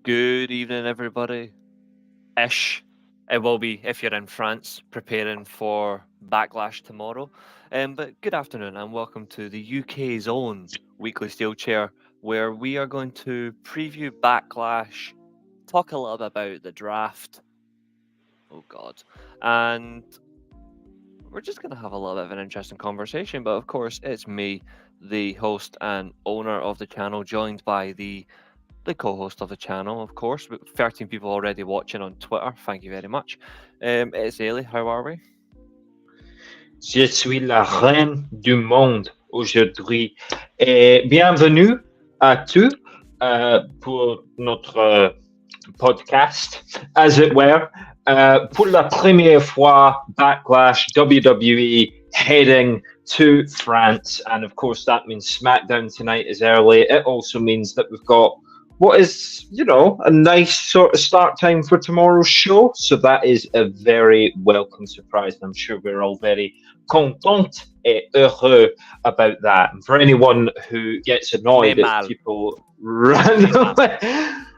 Good evening, everybody. Ish. It will be if you're in France, preparing for Backlash tomorrow. But good afternoon, and welcome to the UK's own weekly Steelchair, where we are going to preview Backlash, talk a little bit about the draft. Oh God, and we're just going to have a little bit of an interesting conversation. But of course, it's me, the host and owner of the channel, joined by the co-host of the channel, of course, with 13 people already watching on Twitter. Thank you very much. It's Ailey. How are we? Je suis la reine du monde aujourd'hui. Et bienvenue à tous pour notre podcast, as it were. Pour la première fois, Backlash, WWE heading to France. And of course, that means SmackDown tonight is early. It also means that we've got what is, a nice sort of start time for tomorrow's show. So that is a very welcome surprise. And I'm sure we're all very content et heureux about that. And for anyone who gets annoyed at people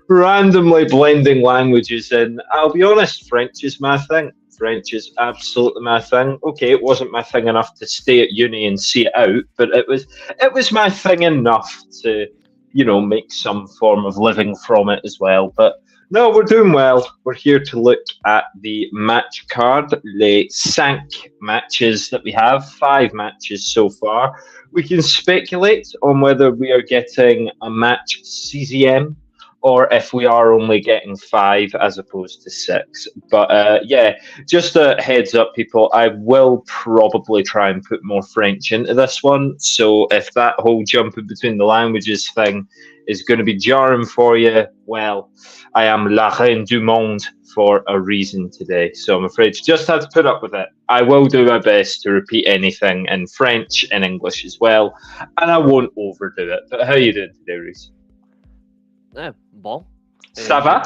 randomly blending languages in, I'll be honest, French is my thing. French is absolutely my thing. Okay, it wasn't my thing enough to stay at uni and see it out, but it was my thing enough to, make some form of living from it as well. But no, we're doing well. We're here to look at the match card, les 5 matches that we have, 5 matches so far. We can speculate on whether we are getting a match CZM or if we are only getting 5 as opposed to 6. But just a heads up, people, I will probably try and put more French into this one. So if that whole jumping between the languages thing is going to be jarring for you, well, I am la reine du monde for a reason today. So I'm afraid you just have to put up with it. I will do my best to repeat anything in French and English as well, and I won't overdo it. But how are you doing today, Reece? Bon. Ça va?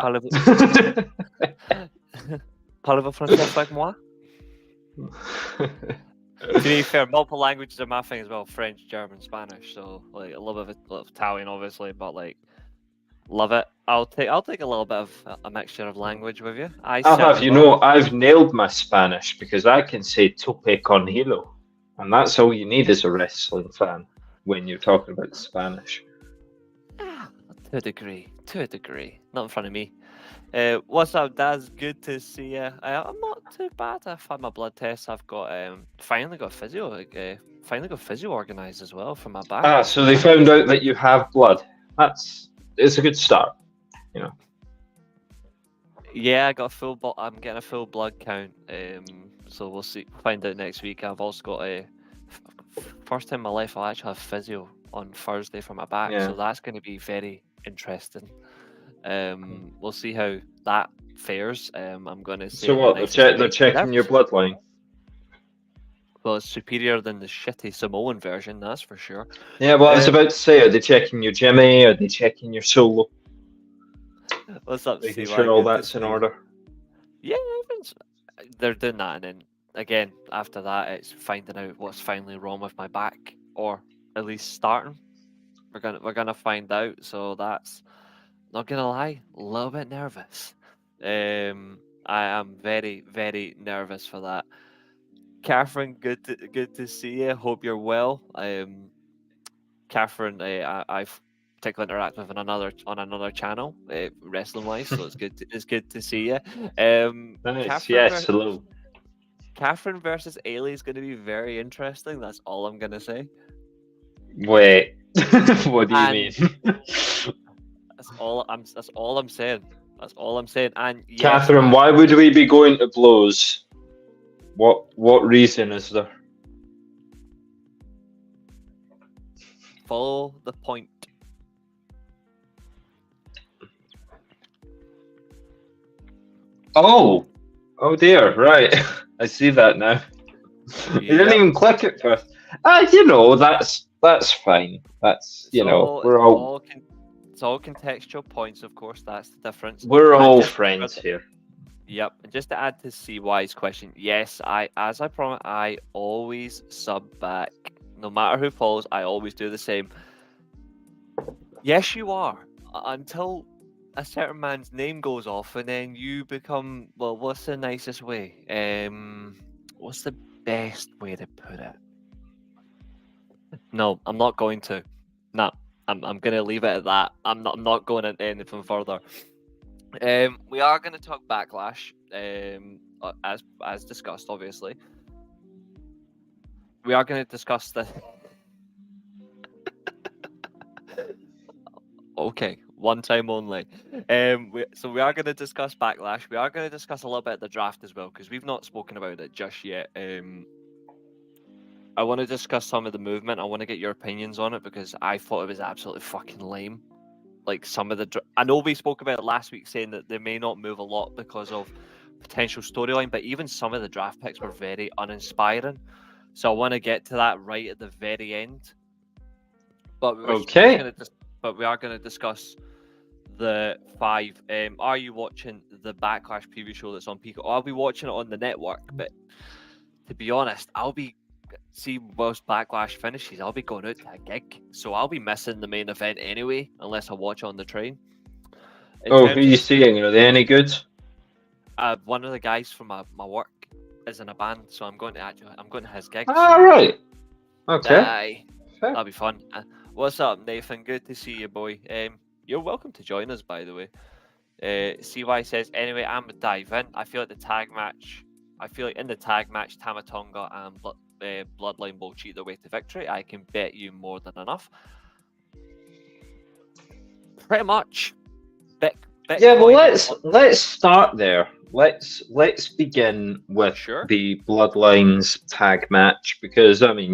Parlez-vous français avec moi? To be fair, multiple languages are my thing as well. French, German, Spanish. So like a little bit of Italian, obviously, but like love it. I'll take a little bit of a mixture of language with you. I've nailed my Spanish because I can say tope con hilo, and that's all you need as a wrestling fan when you're talking about Spanish. To a degree. Not in front of me. What's up, Daz? Good to see you. I'm not too bad. I've had my blood tests. I've got finally got physio. Finally got physio organised as well for my back. So they found out that you have blood. It's a good start, Yeah, I got I'm getting a full blood count. So we'll see. Find out next week. I've also got a first time in my life I'll actually have physio on Thursday for my back. Yeah. So that's going to be very interesting. We'll see how that fares. I'm going to say. So what? They're checking your bloodline. Well, it's superior than the shitty Samoan version, that's for sure. Yeah, well, I was about to say, are they checking your Jimmy? Are they checking your solo? What's up, Making sure all that's in order. Yeah, they're doing that, and then again after that, it's finding out what's finally wrong with my back, or at least starting. We're gonna find out. So that's not gonna lie, a little bit nervous. I am very, very nervous for that. Catherine, good to see you. Hope you're well. Catherine, I've particularly interacted with on another channel, wrestling wise. So it's good to see you. Nice. Yes. Hello. Catherine versus Ailey is going to be very interesting. That's all I'm gonna say. Wait. What do you mean? That's all I'm saying. That's all I'm saying. And yes, Catherine, why would we be going to blows? What reason is there? Follow the point. Oh dear, right. I see that now. You didn't even click it first. That's fine. That's we're all. It's all contextual points, of course. That's the difference. We're all friends here. Yep. And just to add to CY's question, yes, as I promised, I always sub back. No matter who follows, I always do the same. Yes, you are. Until a certain man's name goes off, and then you become, well, what's the nicest way? What's the best way to put it? No, I'm not going to. No, I'm going to leave it at that. I'm not going into anything further. We are going to talk Backlash, as discussed, obviously. We are going to discuss the. Okay, one time only. So we are going to discuss Backlash. We are going to discuss a little bit of the draft as well, because we've not spoken about it just yet. I want to discuss some of the movement. I want to get your opinions on it, because I thought it was absolutely fucking lame. Like some of the, I know we spoke about it last week, saying that they may not move a lot because of potential storyline, but even some of the draft picks were very uninspiring. So I want to get to that right at the very end. But we are going to discuss the 5. Are you watching the Backlash preview show that's on Peacock? I'll be watching it on the network, but to be honest, whilst Backlash finishes, I'll be going out to a gig, so I'll be missing the main event anyway, unless I watch on the train. Who are you seeing? Are they any good? One of the guys from my work is in a band, so I'm going to his gig. Ah, right. Okay. That'll be fun. What's up, Nathan? Good to see you, boy. You're welcome to join us, by the way. CY says, anyway, I'm a dive in. I feel like in the tag match, Tama, Tonga and Bloodline will cheat their way to victory. I can bet you more than enough. Pretty much. Yeah, well, let's start there. Let's begin with the Bloodlines tag match, because I mean,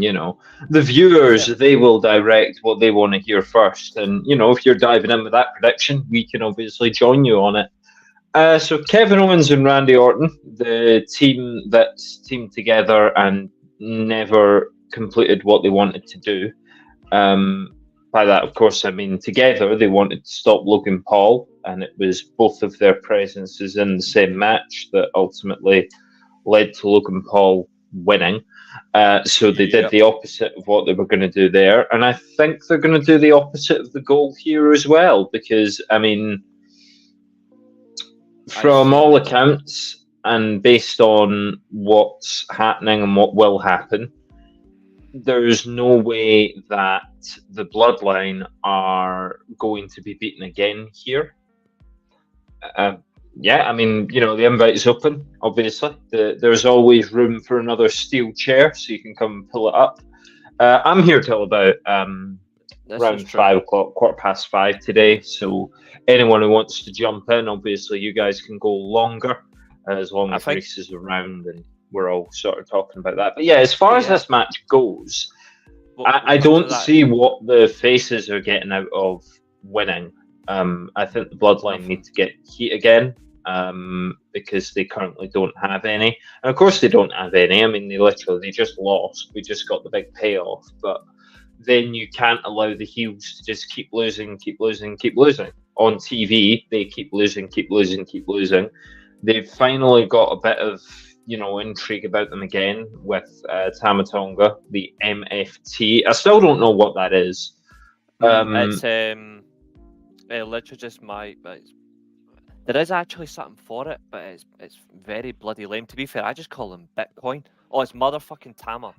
the viewers, they will direct what they want to hear first, and if you're diving in with that prediction, we can obviously join you on it. So Kevin Owens and Randy Orton, the team that's teamed together and never completed what they wanted to do. By that, of course, I mean together they wanted to stop Logan Paul, and it was both of their presences in the same match that ultimately led to Logan Paul winning. So they did the opposite of what they were going to do there, and I think they're going to do the opposite of the goal here as well, because, I mean, from all accounts and based on what's happening and what will happen, there's no way that the Bloodline are going to be beaten again here. I mean, the invite is open, obviously. There's always room for another steel chair, so you can come and pull it up. I'm here till about around 5 o'clock, 5:15 today, so anyone who wants to jump in, obviously you guys can go longer, as long as Reece is around and we're all sort of talking about that. But yeah, as far as this match goes, I don't see what the faces are getting out of winning. I think the Bloodline need to get heat again, because they currently don't have any. And of course they don't have any. I mean, they just lost. We just got the big payoff. But then you can't allow the heels to just keep losing. On TV, they keep losing. They've finally got a bit of intrigue about them again with Tama Tonga, the MFT. I still don't know what that is. It's literally just there is actually something for it, but it's very bloody lame. To be fair, I just call them Bitcoin. Oh, it's motherfucking Tama.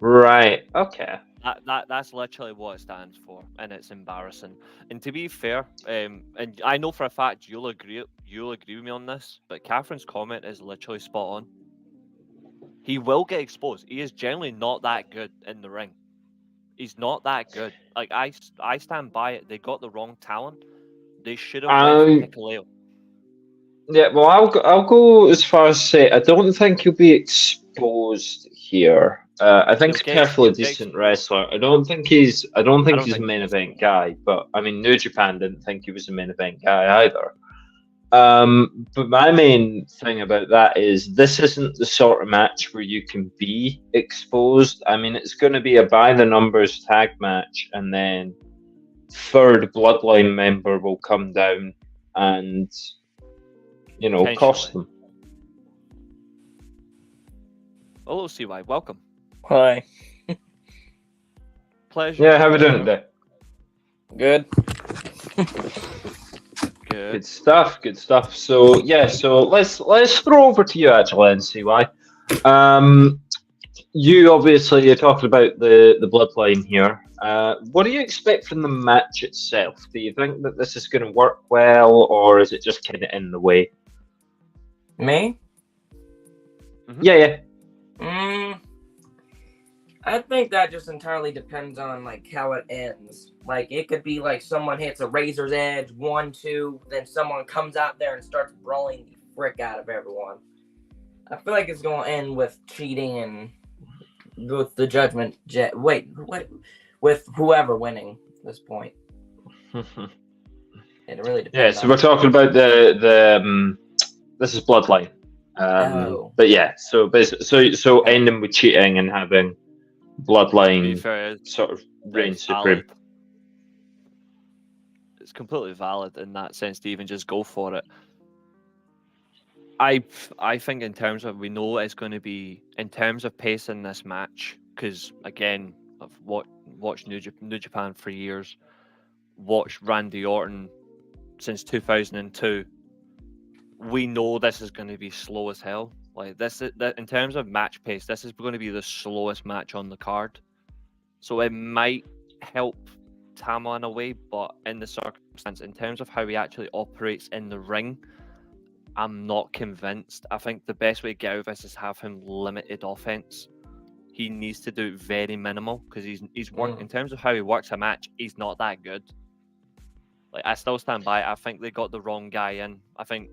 Right. Okay. That's literally what it stands for, and it's embarrassing. And to be fair, and I know for a fact you'll agree with me on this, but Catherine's comment is literally spot on. He will get exposed. He is generally not that good in the ring. He's not that good. Like I stand by it. They got the wrong talent. They should have went for Hikuleo. Yeah, well, I'll go as far as say I don't think he'll be exposed here. I think he's a perfectly decent wrestler. I don't think he's a main event guy, but I mean, New Japan didn't think he was a main event guy either. But my main thing about that is this isn't the sort of match where you can be exposed. I mean, it's going to be a by the numbers tag match, and then third Bloodline member will come down and cost them. Hello, CY. Welcome. Hi. Pleasure. Yeah, how are we doing today? Good. Yeah. Good stuff. Good stuff. So let's throw over to you actually and see why. You obviously you're talking about the bloodline here. What do you expect from the match itself? Do you think that this is going to work well, or is it just kind of in the way? Me? Mm-hmm. Yeah. I think that just entirely depends on like how it ends. Like it could be like someone hits a razor's edge, 1-2, then someone comes out there and starts brawling the frick out of everyone. I feel like it's gonna end with cheating and with the judgment. With whoever winning this point. It really depends. Yeah. So we're talking about the this is bloodline. But yeah. So ending with cheating and having bloodline sort of reign supreme. It's completely valid in that sense to even just go for it. I think in terms of, we know it's going to be in terms of pacing this match, because again I've watched New Japan for years, watched Randy Orton since 2002. We know this is going to be slow as hell. Like this, in terms of match pace, this is going to be the slowest match on the card. So it might help Tama in a way, but in the circumstance, in terms of how he actually operates in the ring, I'm not convinced. I think the best way to get out of this is have him limited offense. He needs to do very minimal, because he's working in terms of how he works a match. He's not that good. Like I still stand by it. I think they got the wrong guy in. I think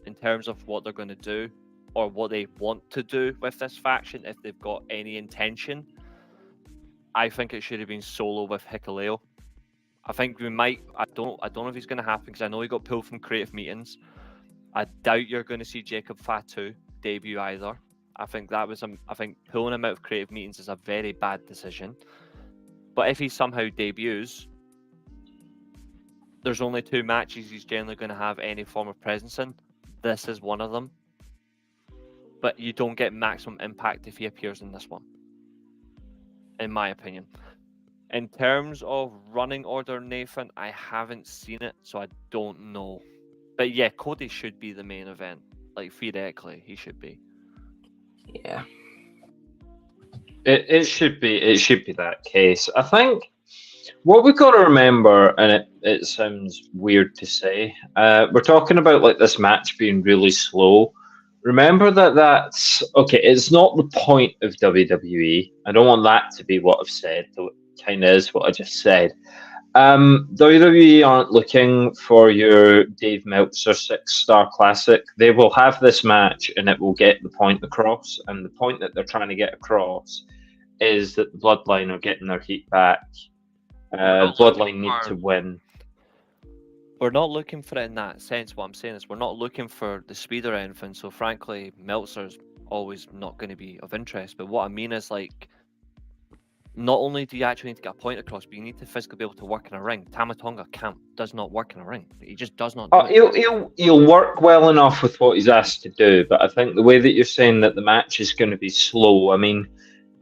in terms of what they're going to do, or what they want to do with this faction, if they've got any intention, I think it should have been Solo with Hikuleo. I think we might. I don't know if it's going to happen, because I know he got pulled from creative meetings. I doubt you're going to see Jacob Fatu debut either. I think pulling him out of creative meetings is a very bad decision. But if he somehow debuts, there's only 2 matches he's generally going to have any form of presence in. This is one of them. But you don't get maximum impact if he appears in this one, in my opinion. In terms of running order, Nathan, I haven't seen it, so I don't know. But yeah, Cody should be the main event. Like, theoretically, he should be. Yeah. It should be that case. I think what we've got to remember, and it sounds weird to say, we're talking about like this match being really slow. Remember that's okay. It's not the point of WWE. I don't want that to be what I've said, though it kind of is what I just said. WWE aren't looking for your Dave Meltzer 6-star classic. They will have this match and it will get the point across. And the point that they're trying to get across is that the Bloodline are getting their heat back. Bloodline need to win. We're not looking for it in that sense. What I'm saying is we're not looking for the speed or anything. So frankly, Meltzer's always not going to be of interest. But what I mean is, like, not only do you actually need to get a point across, but you need to physically be able to work in a ring. Tama Tonga does not work in a ring. He just does not do it. He'll work well enough with what he's asked to do, but I think the way that you're saying that the match is going to be slow, I mean,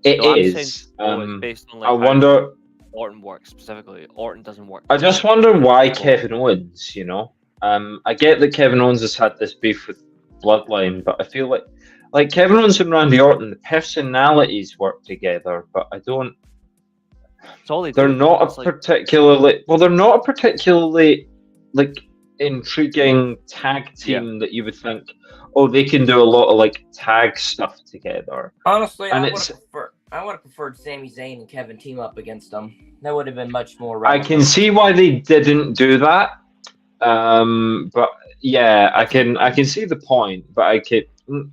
it is. Based on, like, I wonder. Orton works specifically. Orton doesn't work. I just wonder why Kevin Owens, you know? I get that Kevin Owens has had this beef with Bloodline, but I feel like Kevin Owens and Randy Orton, the personalities work together, but I don't. They're not a particularly like intriguing tag team that you would think, oh, they can do a lot of like tag stuff together. Honestly, I would have preferred Sami Zayn and Kevin team up against them. That would have been much more relevant. I can see why they didn't do that. But yeah, I can see the point. But I could,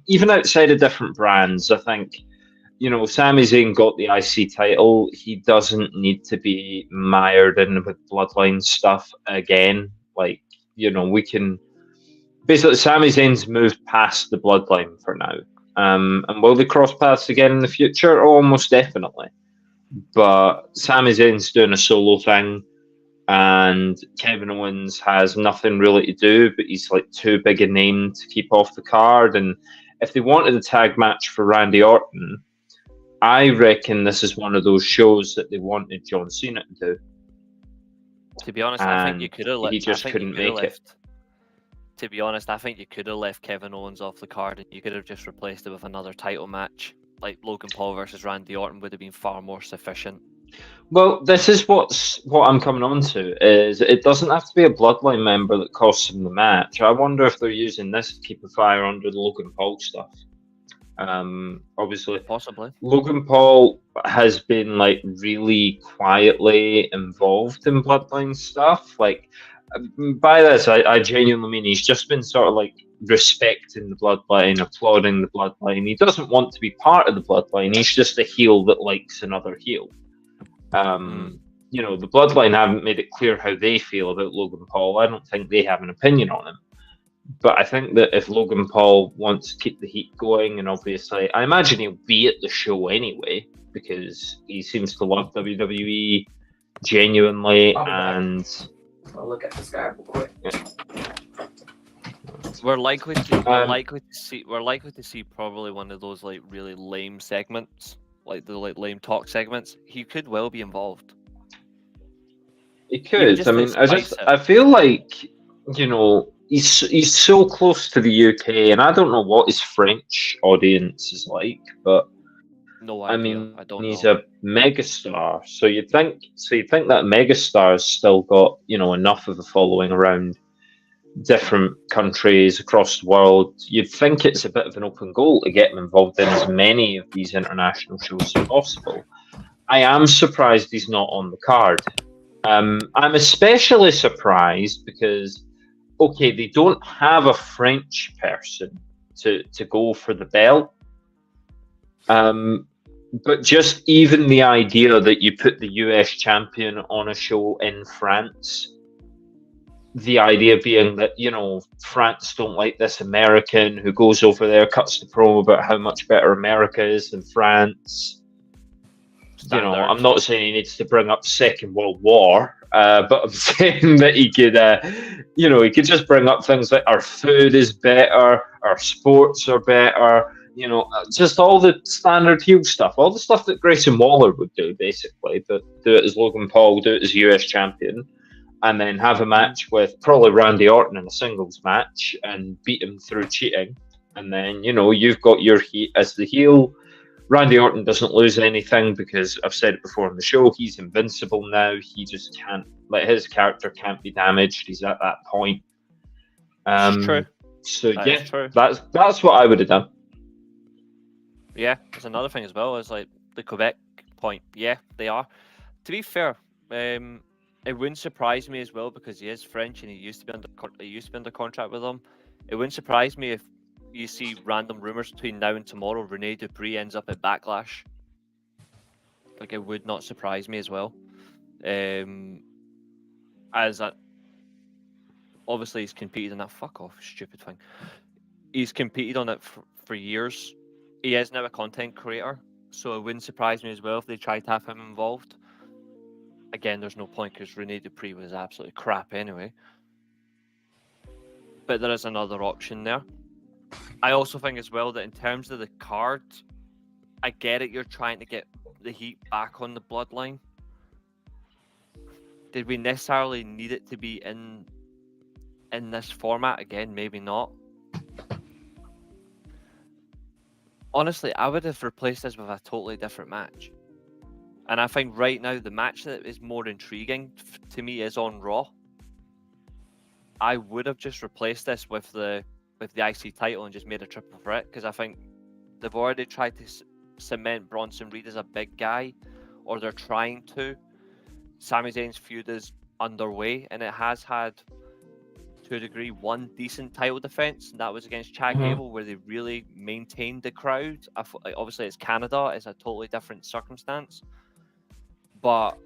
even outside of different brands, I think, you know, Sami Zayn got the IC title. He doesn't need to be mired in with Bloodline stuff again. Like, you know, we can basically, Sami Zayn's moved past the Bloodline for now. And will they cross paths again in the future? Almost definitely. But Sami Zayn's doing a solo thing, and Kevin Owens has nothing really to do, but he's like too big a name to keep off the card. And if they wanted a tag match for Randy Orton, I reckon this is one of those shows that they wanted John Cena to do. To be honest, I think you could have left. He just couldn't make it. to be honest, I think you could have left Kevin Owens off the card and you could have just replaced it with another title match. Like Logan Paul versus Randy Orton would have been far more sufficient. Well, this is what I'm coming on to, is it doesn't have to be a Bloodline member that costs him the match. I wonder if they're using this to keep a fire under the Logan Paul stuff. Obviously, Possibly. Logan Paul has been like really quietly involved in Bloodline stuff. Like, by this, I genuinely mean he's just been sort of like respecting the Bloodline, applauding the Bloodline. He doesn't want to be part of the Bloodline. He's just a heel that likes another heel. You know, the Bloodline haven't made it clear how they feel about Logan Paul. I don't think they have an opinion on him. But I think that if Logan Paul wants to keep the heat going, and obviously, I imagine he'll be at the show anyway, because he seems to love WWE genuinely, and I'll look at this guy real quick. We're likely to see probably one of those like really lame segments, like the like lame talk segments. He could well be involved. He could. I mean, I feel like, you know, he's so close to the UK, and I don't know what his French audience is like, but no idea. I mean, I don't he's know. a megastar, so you'd think that megastar's still got, you know, enough of a following around different countries across the world. You'd think it's a bit of an open goal to get him involved in as many of these international shows as possible. I am surprised he's not on the card. I'm especially surprised because, okay, they don't have a French person to go for the belt. But just even the idea that you put the US champion on a show in France, the idea being that, you know, France don't like this American who goes over there, cuts the promo about how much better America is than France. You know, I'm not saying he needs to bring up Second World War, but I'm saying that he could, you know, he could just bring up things like our food is better, our sports are better, you know, just all the standard heel stuff, all the stuff that Grayson Waller would do, basically, but do it as Logan Paul, do it as US champion, and then have a match with probably Randy Orton in a singles match and beat him through cheating. And then, you know, you've got your heat as the heel. Randy Orton doesn't lose anything because I've said it before on the show, he's invincible now. He just can't, like, his character can't be damaged. He's at that point. True. So That yeah, is true. that's what I would have done. Yeah, there's another thing as well, is like the Quebec point. Yeah, they are. To be fair, it wouldn't surprise me as well because he is French and he used to be under contract with them. It wouldn't surprise me if you see random rumors between now and tomorrow. Rene Dupree ends up at Backlash. Like, it would not surprise me as well. As that, obviously he's competed in that. Fuck off, stupid thing. He's competed on it for years. He is now a content creator, so it wouldn't surprise me as well if they tried to have him involved. Again, there's no point because Rene Dupree was absolutely crap anyway. But there is another option there. I also think as well that in terms of the card, I get it, you're trying to get the heat back on the Bloodline. Did we necessarily need it to be in this format? Again, maybe not. Honestly, I would have replaced this with a totally different match. And I think right now the match that is more intriguing to me is on Raw. I would have just replaced this with the IC title and just made a triple threat, because I think they've already tried to cement Bronson Reed as a big guy, or they're trying to. Sami Zayn's feud is underway, and it has had, to a degree, one decent title defense, and that was against Chad Gable, where they really maintained the crowd. Obviously, it's Canada; it's a totally different circumstance, but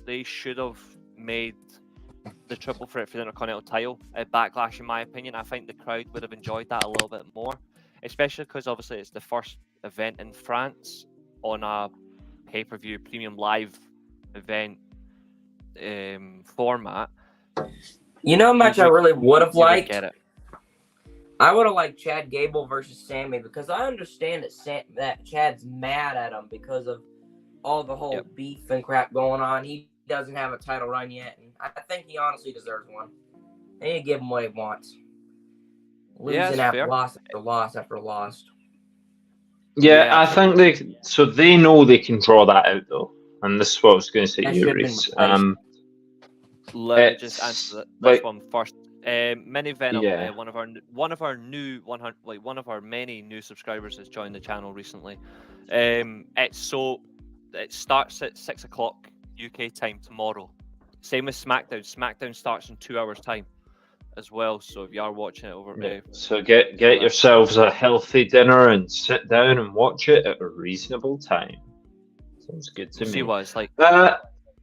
they should have made the triple threat for the Intercontinental title at Backlash, in my opinion. I think the crowd would have enjoyed that a little bit more, especially because obviously it's the first event in France on a pay-per-view premium live event format. You know how much I really would have liked? Get it. I would have liked Chad Gable versus Sammy, because I understand that Chad's mad at him because of all the whole beef and crap going on. He doesn't have a title run yet, and I think he honestly deserves one. They need to give him what he wants. Losing after fair. loss after loss after loss. Yeah, Yeah. I think they know they can draw that out though, and this is what I was going to say to That you, should have been Reece. replaced. Let me just It's answer this like, one first. Mini Venom, yeah, one of our new 100, like one of our many new subscribers has joined the channel recently. It starts at 6 o'clock UK time tomorrow. Same as SmackDown. SmackDown starts in 2 hours time as well. So if you are watching it over, yeah. So get yourselves a healthy dinner and sit down and watch it at a reasonable time. Sounds good to see me. what it's like. Yeah,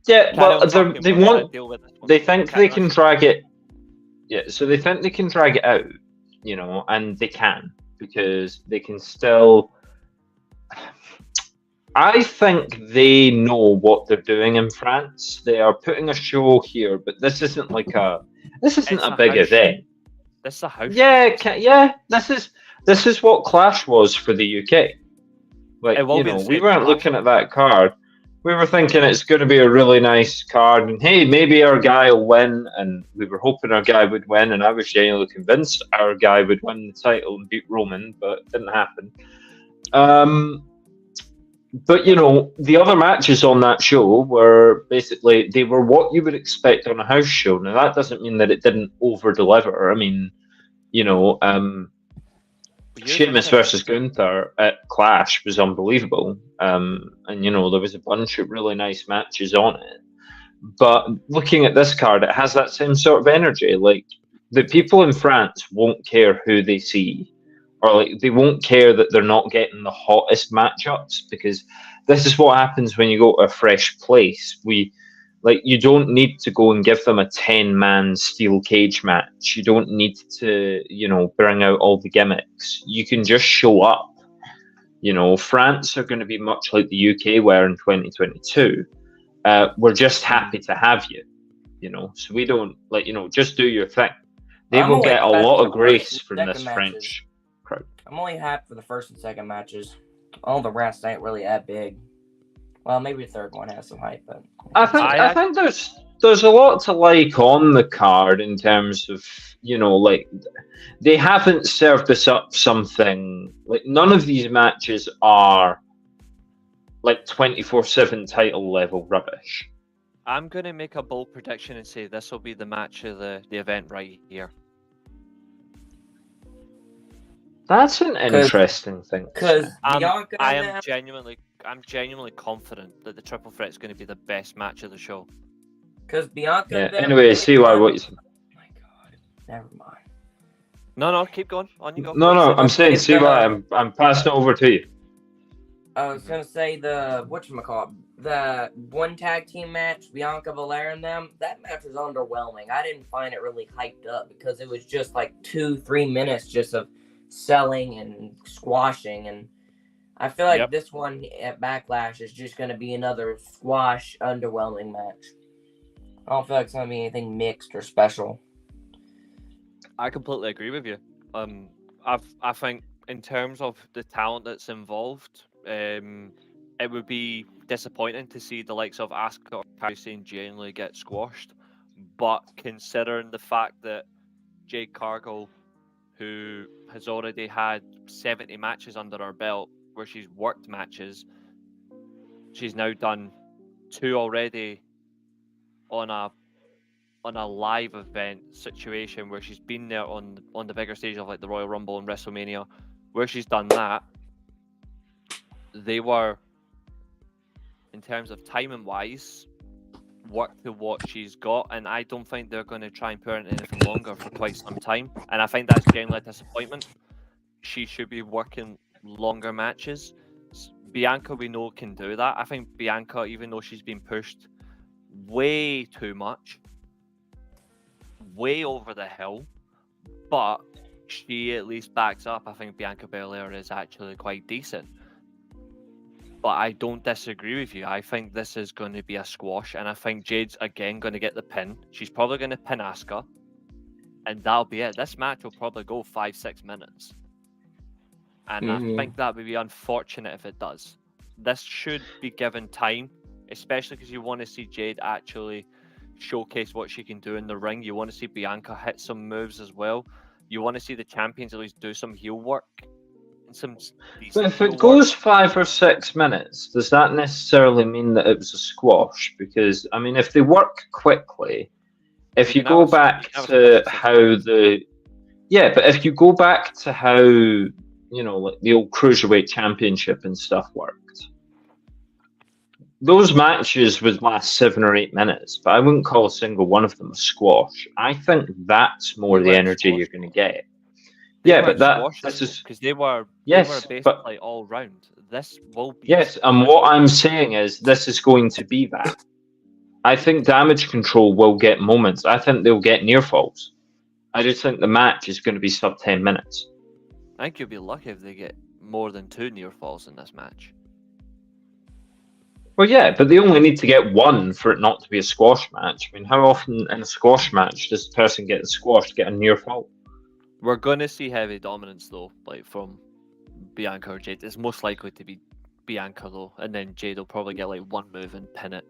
Carry well, on talking, they we'll want. deal with this one. They think Carry they on. can drag it. Yeah, so they think they can drag it out, you know, and they can because they can still. I think they know what they're doing in France. They are putting a show here, but this isn't a It's big house show. event. This is a house Yeah, show. yeah. This is what Clash was for the UK. Like, It will you be know, the we same weren't Clash. looking at that card. We were thinking it's going to be a really nice card, and hey, maybe our guy will win. And we were hoping our guy would win, and I was genuinely convinced our guy would win the title and beat Roman, but it didn't happen. But you know, the other matches on that show were basically they were what you would expect on a house show. Now that doesn't mean that it didn't over deliver. I mean, you know, Sheamus versus Gunther at Clash was unbelievable. And you know, there was a bunch of really nice matches on it. But looking at this card, it has that same sort of energy. Like the people in France won't care who they see, or like they won't care that they're not getting the hottest matchups because this is what happens when you go to a fresh place. You don't need to go and give them a 10-man steel cage match. You don't need to, you know, bring out all the gimmicks. You can just show up. You know, France are going to be much like the UK were in 2022. We're just happy to have you, you know. So we don't just do your thing. They will get a lot of grace from this French crowd. I'm only happy for the first and second matches. All the rest ain't really that big. Well, maybe the third one has some hype, but I think there's a lot to like on the card in terms of, you know, like they haven't served us up something like none of these matches are like 24/7 title level rubbish. I'm going to make a bold prediction and say this will be the match of the event right here. That's an interesting thing. Because I'm genuinely confident that the triple threat is going to be the best match of the show. Because Bianca. Yeah. Anyway, see why what you said. Oh my god. Never mind. No, keep going. On you go. No, I'm saying see why I'm passing it over to you. I was gonna say the one tag team match, Bianca, Belair, and them. That match was underwhelming. I didn't find it really hyped up because it was just like 2-3 minutes just of selling and squashing, and I feel like this one at Backlash is just gonna be another squash underwhelming match. I don't feel like it's gonna be anything mixed or special. I completely agree with you. I think in terms of the talent that's involved, it would be disappointing to see the likes of Asuka or Kabuki genuinely get squashed. But considering the fact that Jade Cargill, who has already had 70 matches under her belt, where she's worked matches, she's now done 2 already on a live event situation where she's been there on the bigger stage of like the Royal Rumble and WrestleMania, where she's done that. They were, in terms of timing wise, work to what she's got, and I don't think they're going to try and put her in anything longer for quite some time, and I think that's generally a disappointment. She should be working longer matches. Bianca, we know, can do that. I think Bianca, even though she's been pushed way too much, way over the hill, but she at least backs up. I think Bianca Belair is actually quite decent. But I don't disagree with you. I think this is going to be a squash, and I think Jade's again going to get the pin. She's probably going to pin Asuka, and that'll be it. This match will probably go 5-6 minutes. And I think that would be unfortunate if it does. This should be given time, especially because you want to see Jade actually showcase what she can do in the ring. You want to see Bianca hit some moves as well. You want to see the champions at least do some heel work and some But decent if heel it work. goes 5 or 6 minutes, does that necessarily mean that it was a squash? Because, I mean, if they work quickly, if you can have go a- back you can have a to squash in 6 how minutes. the... Yeah, but if you go back to how, you know, like the old Cruiserweight Championship and stuff worked, those matches would last 7 or 8 minutes, but I wouldn't call a single one of them a squash. I think that's more They the weren't energy you're squash, going to though. get. They Yeah, but weren't that squashes, this though, is because they were yes, basically but all round. This will be yes, and what I'm saying is this is going to be that. I think Damage Control will get moments. I think they'll get near falls. I just think the match is going to be sub 10 minutes. I think you'll be lucky if they get more than 2 near falls in this match. Well, yeah, but they only need to get one for it not to be a squash match. I mean, how often in a squash match does the person getting squashed get a near fall? We're going to see heavy dominance, though, like from Bianca or Jade. It's most likely to be Bianca, though, and then Jade will probably get like one move and pin it.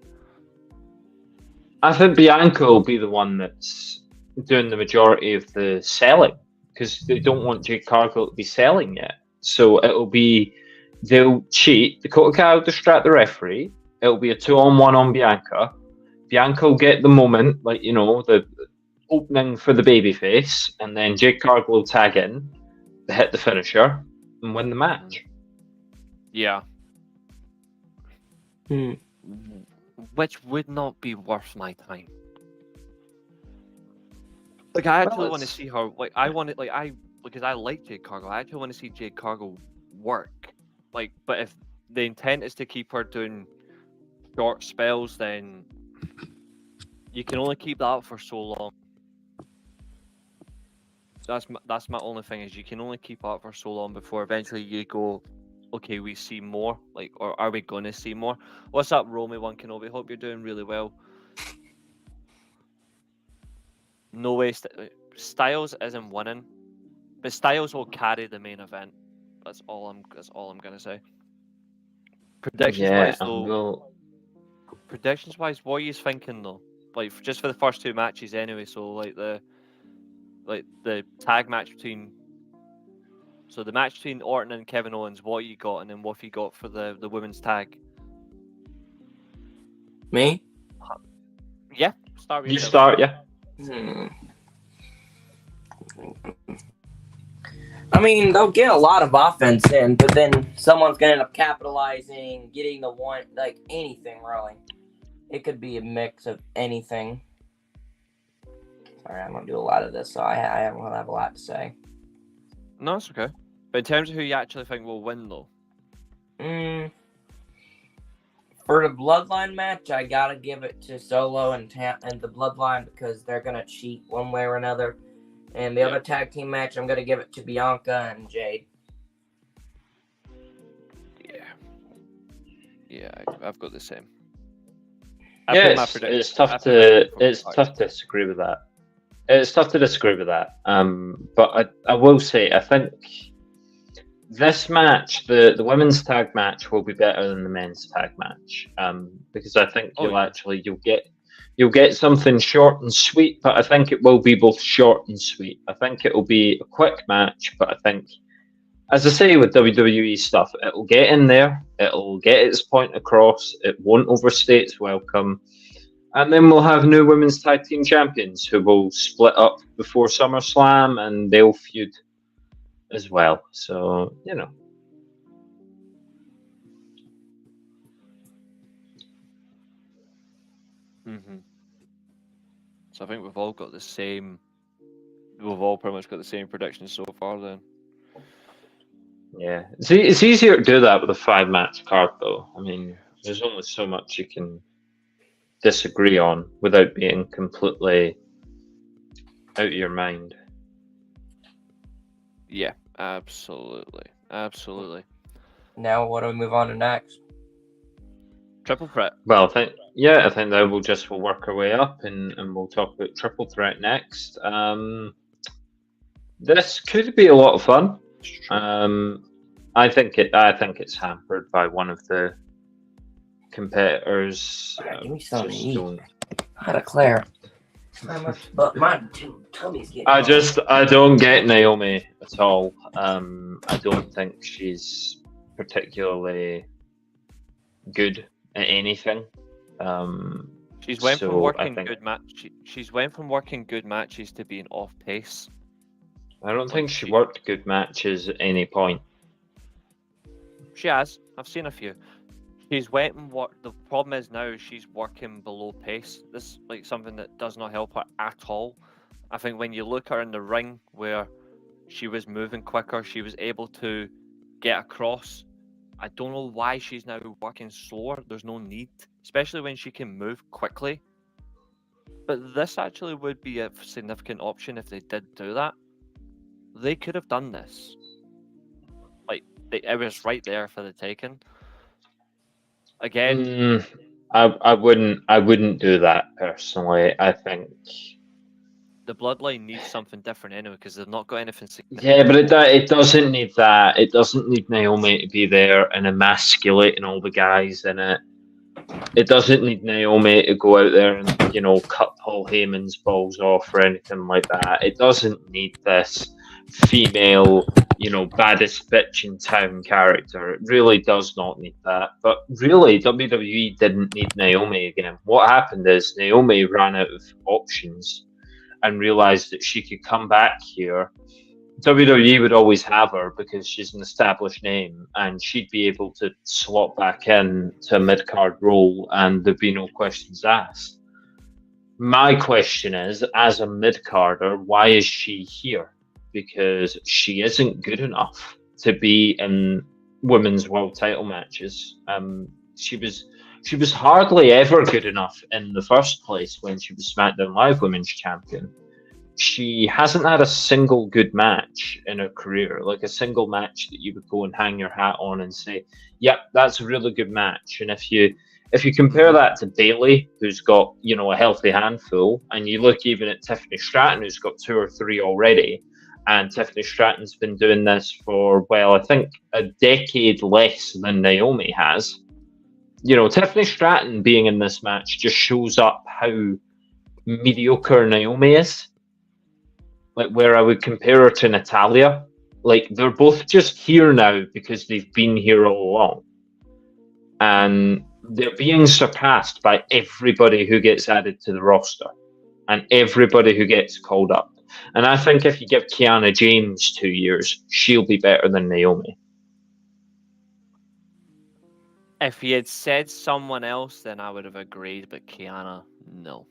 I think Bianca will be the one that's doing the majority of the selling because they don't want Jade Cargill to be selling yet. So it'll be they'll cheat. Dakota Kai will distract the referee. It'll be a 2-on-1 on Bianca. Bianca will get the moment, like, you know, the opening for the babyface, and then Jade Cargill will tag in, hit the finisher, and win the match. Yeah. Hmm. Which would not be worth my time. Like, I actually want to see her. Like, I want it. Like, because I like Jade Cargill. I actually want to see Jade Cargill work. Like, but if the intent is to keep her doing short spells, then you can only keep that up for so long. That's my only thing is you can only keep up for so long before eventually you go, okay, we see more. Like, or are we going to see more? What's up, Romy One Kenobi? Hope you're doing really well. No way, Styles isn't winning, but Styles will carry the main event. That's all I'm gonna say. Predictions wise, though. Predictions wise, what are you thinking though? Like just for the first 2 matches anyway. So like the tag match between. So the match between Orton and Kevin Owens. What you got, and then what have you got for the women's tag? Me? Yeah, start with You yourself. start, yeah. I mean, they'll get a lot of offense in, but then someone's gonna end up capitalizing, getting the one, like anything really. It could be a mix of anything. Sorry, I'm gonna do a lot of this, so I won't have a lot to say. No, it's okay. But in terms of who you actually think will win, though. For the Bloodline match, I gotta give it to Solo and the Bloodline because they're gonna cheat one way or another. And the other tag team match, I'm gonna give it to Bianca and Jade. Yeah, I've got the same. It's tough to disagree with that. It's tough to disagree with that. But I will say I think this match, the women's tag match, will be better than the men's tag match. Because I think you'll get something short and sweet, but I think it will be both short and sweet. I think it will be a quick match, but I think, as I say with WWE stuff, it'll get in there, it'll get its point across, it won't overstay its welcome, and then we'll have new women's tag team champions who will split up before SummerSlam, and they'll feud as well. So, you know. So I think we've all got the same. We've all pretty much got the same predictions so far. Then. Yeah, it's easier to do that with a 5-match card, though. I mean, there's only so much you can disagree on without being completely out of your mind. Yeah, absolutely. Now, what do we move on to next? Triple threat. Well, I think that we'll work our way up, and we'll talk about triple threat next. This could be a lot of fun. I think it's hampered by one of the competitors. Give me something to eat. I declare. But my tummy's getting. I don't get Naomi at all. I don't think she's particularly good at anything. She's went so from working I think, good match. She's went from working good matches to being off pace. I don't think she worked good matches at any point. She has. I've seen a few. She's went and worked. The problem is now she's working below pace. This is like something that does not help her at all. I think when you look at her in the ring where she was moving quicker, she was able to get across. I don't know why she's now working slower. There's no need, especially when she can move quickly. But this actually would be a significant option if they did do that. They could have done this. Like, it was right there for the taking. Again, I wouldn't do that personally. I think the bloodline needs something different anyway because they've not got anything significant. Yeah, but it doesn't need that. It doesn't need Naomi to be there and emasculating all the guys in it. It doesn't need Naomi to go out there and, cut Paul Heyman's balls off or anything like that. It doesn't need this female, baddest bitch in town character. It really does not need that. But really, WWE didn't need Naomi again. What happened is Naomi ran out of options and realized that she could come back here. WWE would always have her because she's an established name and she'd be able to slot back in to a mid-card role and there'd be no questions asked. My question is, as a mid-carder, why is she here? Because she isn't good enough to be in women's world title matches. She was hardly ever good enough in the first place when she was SmackDown Live Women's Champion. She hasn't had a single good match in her career, like a single match that you would go and hang your hat on and say, yep, that's a really good match. And if you compare that to Bayley, who's got, a healthy handful, and you look even at Tiffany Stratton, who's got 2 or 3 already, and Tiffany Stratton's been doing this for, I think a decade less than Naomi has. Tiffany Stratton being in this match just shows up how mediocre Naomi is. Like, where I would compare her to Natalya. Like, they're both just here now because they've been here all along. And they're being surpassed by everybody who gets added to the roster. And everybody who gets called up. And I think if you give Kiana James 2 years, she'll be better than Naomi. If he had said someone else, then I would have agreed, but Kiana, no.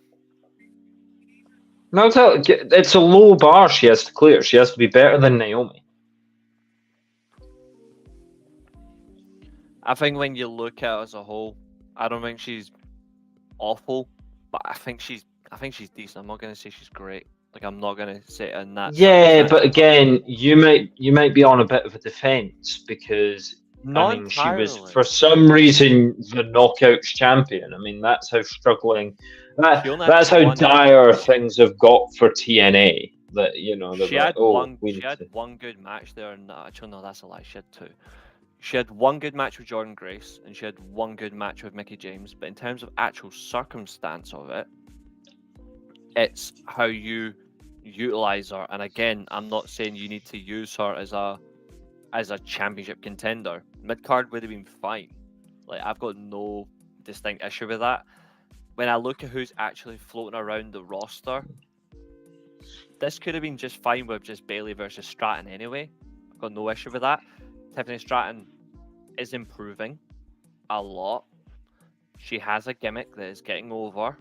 No, it's a low bar she has to clear. She has to be better than Naomi. I think when you look at it as a whole, I don't think she's awful, but I think she's decent. I'm not going to say she's great. Like, I'm not going to say it in that. Yeah, but again, you might be on a bit of a defense because she was, for some reason, the Knockouts champion. I mean, that's how struggling. That's how dire things have got for TNA. That she had one good match there, and actually no, that's a lie. She had 2. She had one good match with Jordan Grace, and she had one good match with Mickie James. But in terms of actual circumstance of it, it's how you utilize her. And again, I'm not saying you need to use her as a championship contender. Mid-card would have been fine. Like, I've got no distinct issue with that. When I look at who's actually floating around the roster, this could have been just fine with just Bayley versus Stratton anyway. I've got no issue with that. Tiffany Stratton is improving a lot. She has a gimmick that is getting over.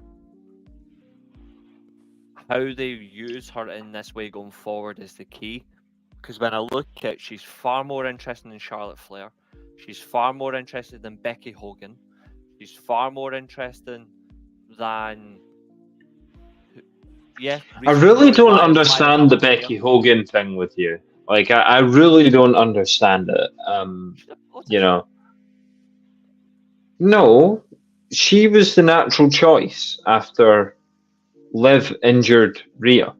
How they use her in this way going forward is the key. Because when I look at it, she's far more interested in Charlotte Flair. She's far more interested in Becky Hogan. She's far more interested than... Yeah. I really don't understand the Becky Hogan thing with you. Like, I really don't understand it. No, she was the natural choice after Liv injured Rhea.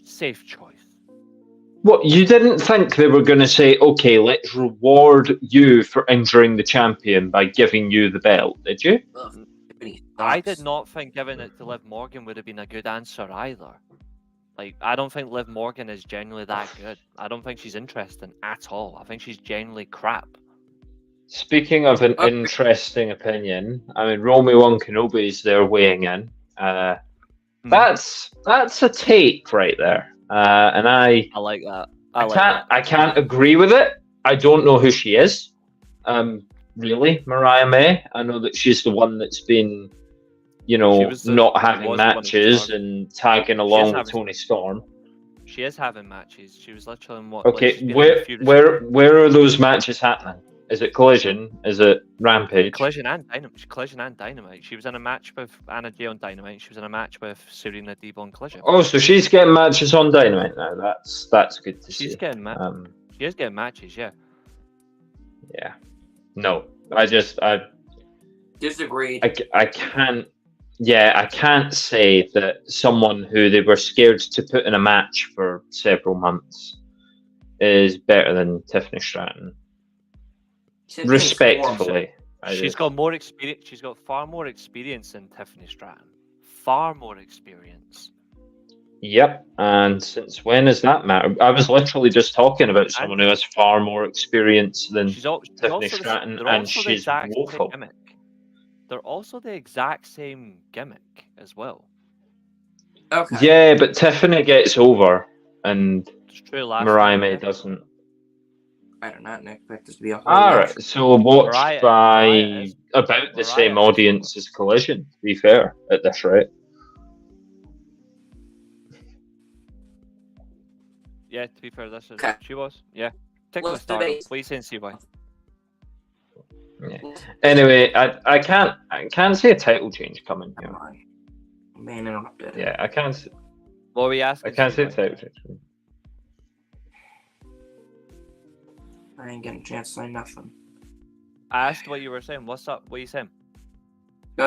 Safe choice. What, you didn't think they were going to say, okay, let's reward you for injuring the champion by giving you the belt, did you? I did not think giving it to Liv Morgan would have been a good answer either. Like, I don't think Liv Morgan is genuinely that good. I don't think she's interesting at all. I think she's genuinely crap. Speaking of an interesting opinion, I mean, Romeo and Kenobi's there weighing in. That's a take right there, and I like that. I can't agree with it. I don't know who she is. Really, Mariah May. I know that she's the one that's been, not having matches and tagging along with Toni Storm. She is having matches. She was literally in what? Okay, where are those matches happening? Is it Collision? Is it Rampage? Collision and Dynamite. She was in a match with Anna Jay on Dynamite. She was in a match with Serena Deeb on Collision. Oh, so she's getting matches on Dynamite now. That's good to see. She's getting she is getting matches, yeah. Yeah. No, I disagree. I can't. Yeah, I can't say that someone who they were scared to put in a match for several months is better than Tiffany Stratton. Respectfully, she's got more experience. She's got far more experience than Tiffany Stratton. Far more experience. Yep, and since when has that matter? I was literally just talking about someone who has far more experience than Tiffany Stratton, and she's woeful. They're also the exact same gimmick as well. Okay. Yeah, but Tiffany gets over, and Mariah May doesn't. I don't know, Nick. Expect this to be a Alright, so watched by about the same audience as Collision, to be fair, at this rate. Yeah, to be fair, she was. Yeah. What are you saying, CY? Yeah. Anyway, I can't see a title change coming here. Man interrupted. Yeah, I can't see. What were we asking? I can't see a title change. I ain't getting a chance to say nothing. I asked what you were saying. What's up? What are you saying?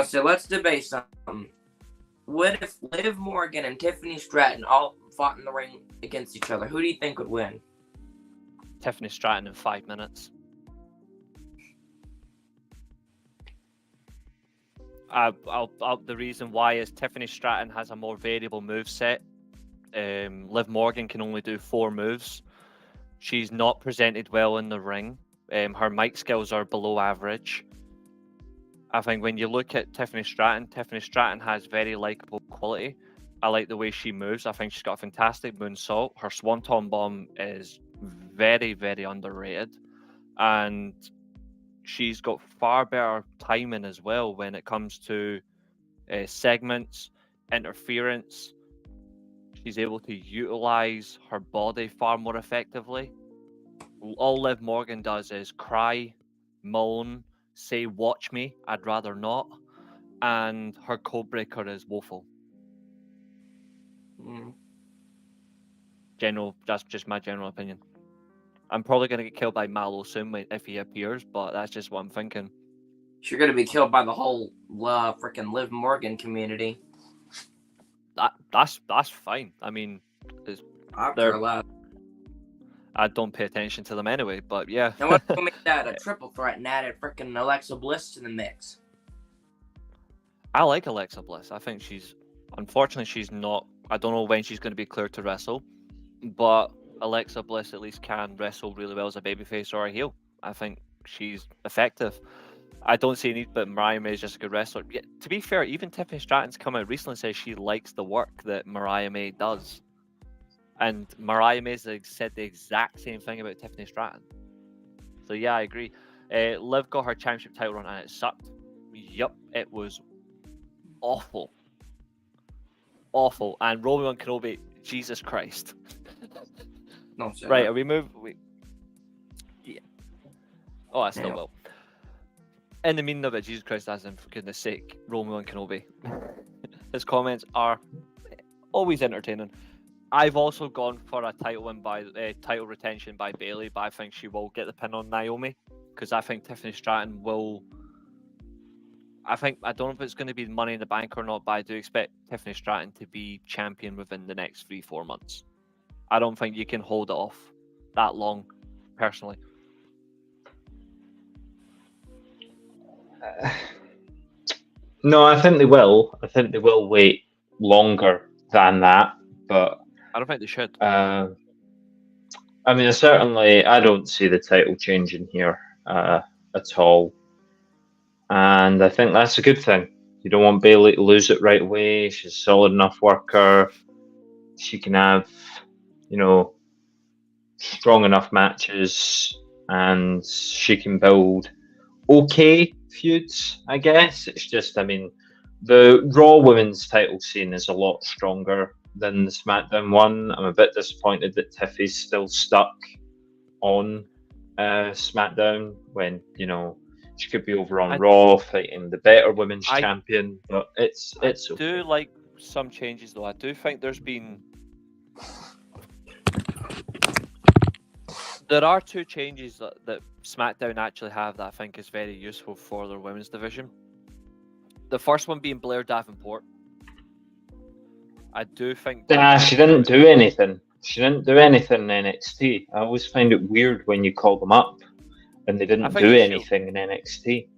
So let's debate something. What if Liv Morgan and Tiffany Stratton all fought in the ring against each other? Who do you think would win? Tiffany Stratton in 5 minutes. The reason why is Tiffany Stratton has a more variable move set. Liv Morgan can only do 4 moves. She's not presented well in the ring. Her mic skills are below average. I think when you look at Tiffany Stratton has very likable quality. I like the way she moves. I think she's got a fantastic moonsault. Her Swanton Bomb is very, very underrated. And she's got far better timing as well when it comes to segments, interference. She's able to utilize her body far more effectively. All Liv Morgan does is cry, moan, say, "Watch me, I'd rather not." And her code breaker is woeful. That's just my general opinion. I'm probably going to get killed by Mallow soon if he appears, but that's just what I'm thinking. You're going to be killed by the whole freaking Liv Morgan community. That's fine. I mean, I don't pay attention to them anyway, but yeah. Now let's go make that a triple threat and add freaking Alexa Bliss to the mix. I like Alexa Bliss. I think unfortunately she's not. I don't know when she's going to be cleared to wrestle, but Alexa Bliss at least can wrestle really well as a babyface or a heel. I think she's effective. I don't see any, but Mariah May is just a good wrestler. Yeah, to be fair, even Tiffany Stratton's come out recently and says she likes the work that Mariah May does. And Mariah May said the exact same thing about Tiffany Stratton. So yeah, I agree. Liv got her championship title run and it sucked. Yup, it was awful. Awful. And Romeo and Kenobi, Jesus Christ. No, right, are we moving? Yeah. Oh, I still will. In the meaning of it, Jesus Christ, as in, for goodness sake, Romeo and Kenobi. His comments are always entertaining. I've also gone for a title retention by Bayley, but I think she will get the pin on Naomi because I think Tiffany Stratton will. I don't know if it's going to be Money in the Bank or not, but I do expect Tiffany Stratton to be champion within the next 3-4 months. I don't think you can hold it off that long, personally. No, I think they will. I think they will wait longer than that. But I don't think they should. I mean, I don't see the title changing here at all. And I think that's a good thing. You don't want Bayley to lose it right away. She's a solid enough worker. She can have, strong enough matches, and she can build okay feuds, I guess. It's just, I mean, the Raw Women's title scene is a lot stronger than the SmackDown one. I'm a bit disappointed that Tiffy's still stuck on SmackDown when, she could be over on Raw fighting the better women's champion, but it's I okay. do like some changes though. I do think there are two changes that SmackDown actually have that I think is very useful for their women's division. The first one being Belair Davenport. I do think she didn't do anything. She didn't do anything in NXT. I always find it weird when you call them up and they didn't do anything in NXT.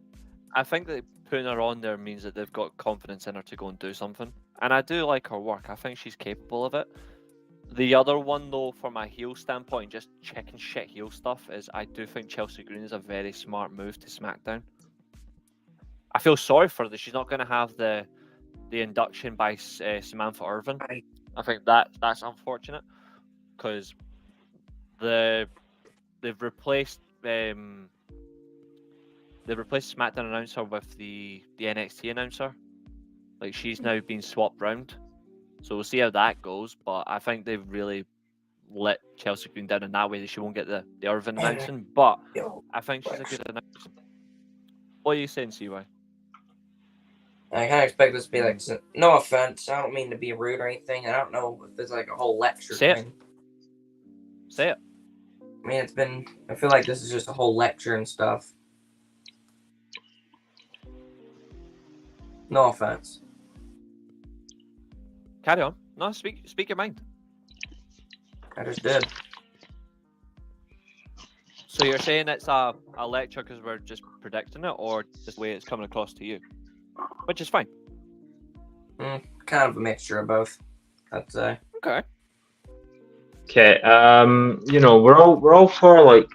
I think that putting her on there means that they've got confidence in her to go and do something. And I do like her work. I think she's capable of it. The other one, though, from a heel standpoint, just checking shit heel stuff, is I do think Chelsea Green is a very smart move to SmackDown. I feel sorry for her that she's not going to have the induction by Samantha Irvin. I think that's unfortunate because they've replaced SmackDown announcer with the NXT announcer. Like, she's now been swapped round. So we'll see how that goes, but I think they've really let Chelsea Green down in that way that she won't get the Irvin announcing, but I think she's a good announcer. What are you saying, CY? I kind of expect this to be like, no offense, I don't mean to be rude or anything, I don't know if there's like a whole lecture thing. Say it. I mean, I feel like this is just a whole lecture and stuff. No offense. Carry on. No, speak your mind. I just did. So you're saying it's a lecture because we're just predicting it, or just the way it's coming across to you? Which is fine. Kind of a mixture of both, I'd say. Okay. Okay. We're all for like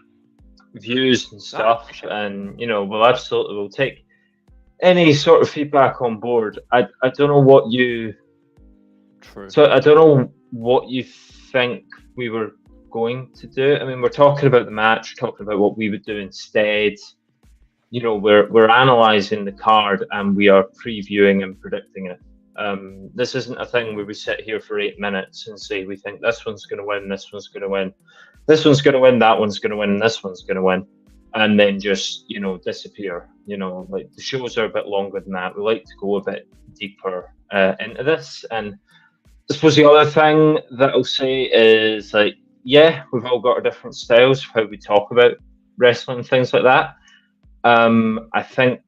views and stuff, and we'll take any sort of feedback on board. I don't know what you. True. So I don't know what you think we were going to do. I mean, we're talking about the match, talking about what we would do instead. We're analysing the card and we are previewing and predicting it. This isn't a thing where we sit here for 8 minutes and say we think this one's going to win, this one's going to win, this one's going to win, that one's going to win, and this one's going to win, and then just disappear. Like the shows are a bit longer than that. We like to go a bit deeper into this. And I suppose the other thing that I'll say is like, yeah, we've all got our different styles of how we talk about wrestling and things like that. I think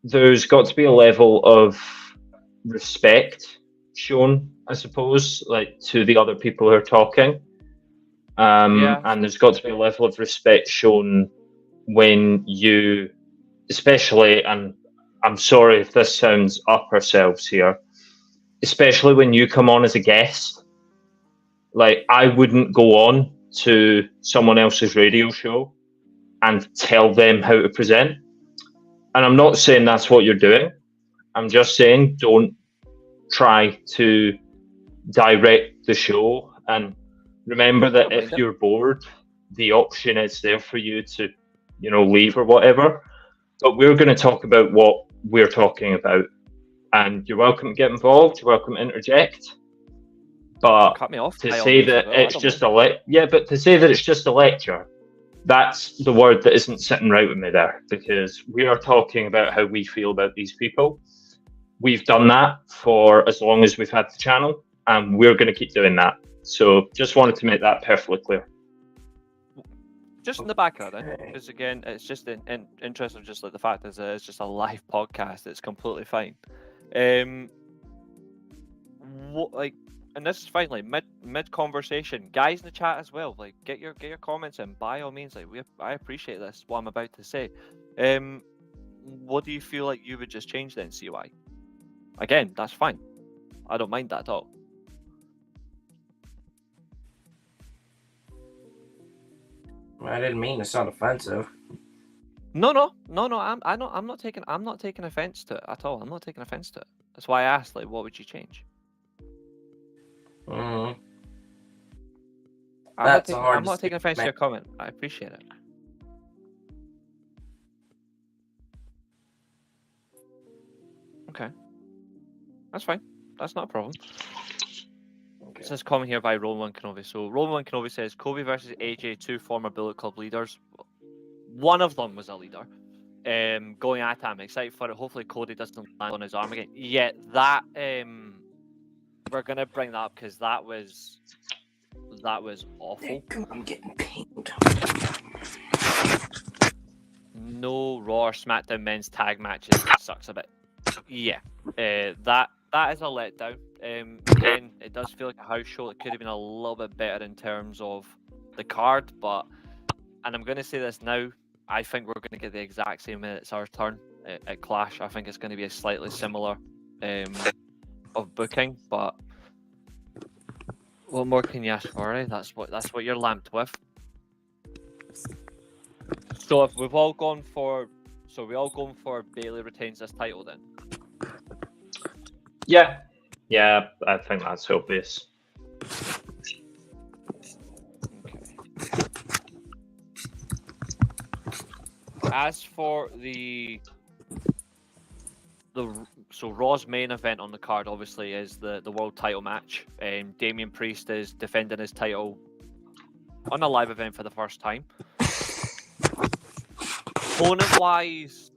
there's got to be a level of respect shown, I suppose, like to the other people who are talking. And there's got to be a level of respect shown when you, especially, and I'm sorry if this sounds up ourselves here, especially when you come on as a guest. Like, I wouldn't go on to someone else's radio show and tell them how to present. And I'm not saying that's what you're doing. I'm just saying don't try to direct the show. And remember that if you're bored, the option is there for you to, leave or whatever. But we're going to talk about what we're talking about. And you're welcome to get involved. You're welcome to interject. But cut me off. To say that it's just a lecture, that's the word that isn't sitting right with me there, because we are talking about how we feel about these people. We've done that for as long as we've had the channel, and we're going to keep doing that. So just wanted to make that perfectly clear. Just in the background, because again, it's just in interest of just like the fact is it's just a live podcast. It's completely fine. And this is fine. Like mid conversation, guys in the chat as well. Like get your comments in by all means. Like I appreciate this. What I'm about to say. what do you feel like you would just change then, CY? Again, that's fine. I don't mind that at all. I didn't mean to sound offensive. No. I'm not taking offense to it at all. I'm not taking offense to it. That's why I asked, like, what would you change? Mm-hmm. I'm not taking offense to your comment. I appreciate it. Okay. That's fine. That's not a problem. Okay. This is comment here by Roman Kenobi. So Roman Kenobi says Kobe versus AJ, two former Bullet Club leaders. One of them was a leader. Going at it, I'm excited for it. Hopefully Cody doesn't land on his arm again. Yeah, that we're gonna bring that up because that was awful. I'm getting pinged. No Raw or SmackDown men's tag matches. Sucks a bit. Yeah, that is a letdown. Again, it does feel like a house show. It could have been a little bit better in terms of the card, and I'm going to say this now, I think we're going to get the exact same minute. It's our turn at Clash. I think it's going to be a slightly similar of booking, but what more can you ask for? Eh? That's what you're lamped with. So if we've all gone for, Bayley retains this title then. Yeah, I think that's obvious. As for so Raw's main event on the card obviously is the world title match. Damian Priest is defending his title on a live event for the first time. Opponent wise,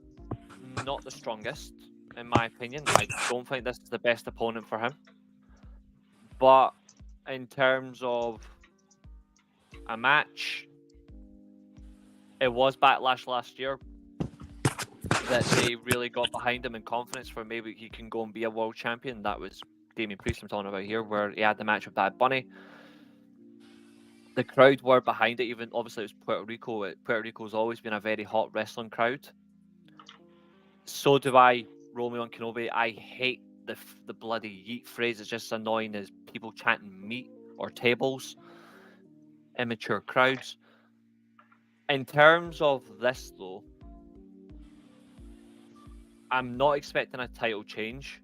not the strongest in my opinion. I don't think this is the best opponent for him. But in terms of a match, it was Backlash last year that they really got behind him in confidence for maybe he can go and be a world champion. That was Damian Priest I'm talking about here, where he had the match with Bad Bunny. The crowd were behind it, even obviously it was Puerto Rico. Puerto Rico's always been a very hot wrestling crowd. So do I, Romeo and Kenobi. I hate the bloody yeet phrase. It's just annoying as people chanting meat or tables. Immature crowds. In terms of this though, I'm not expecting a title change.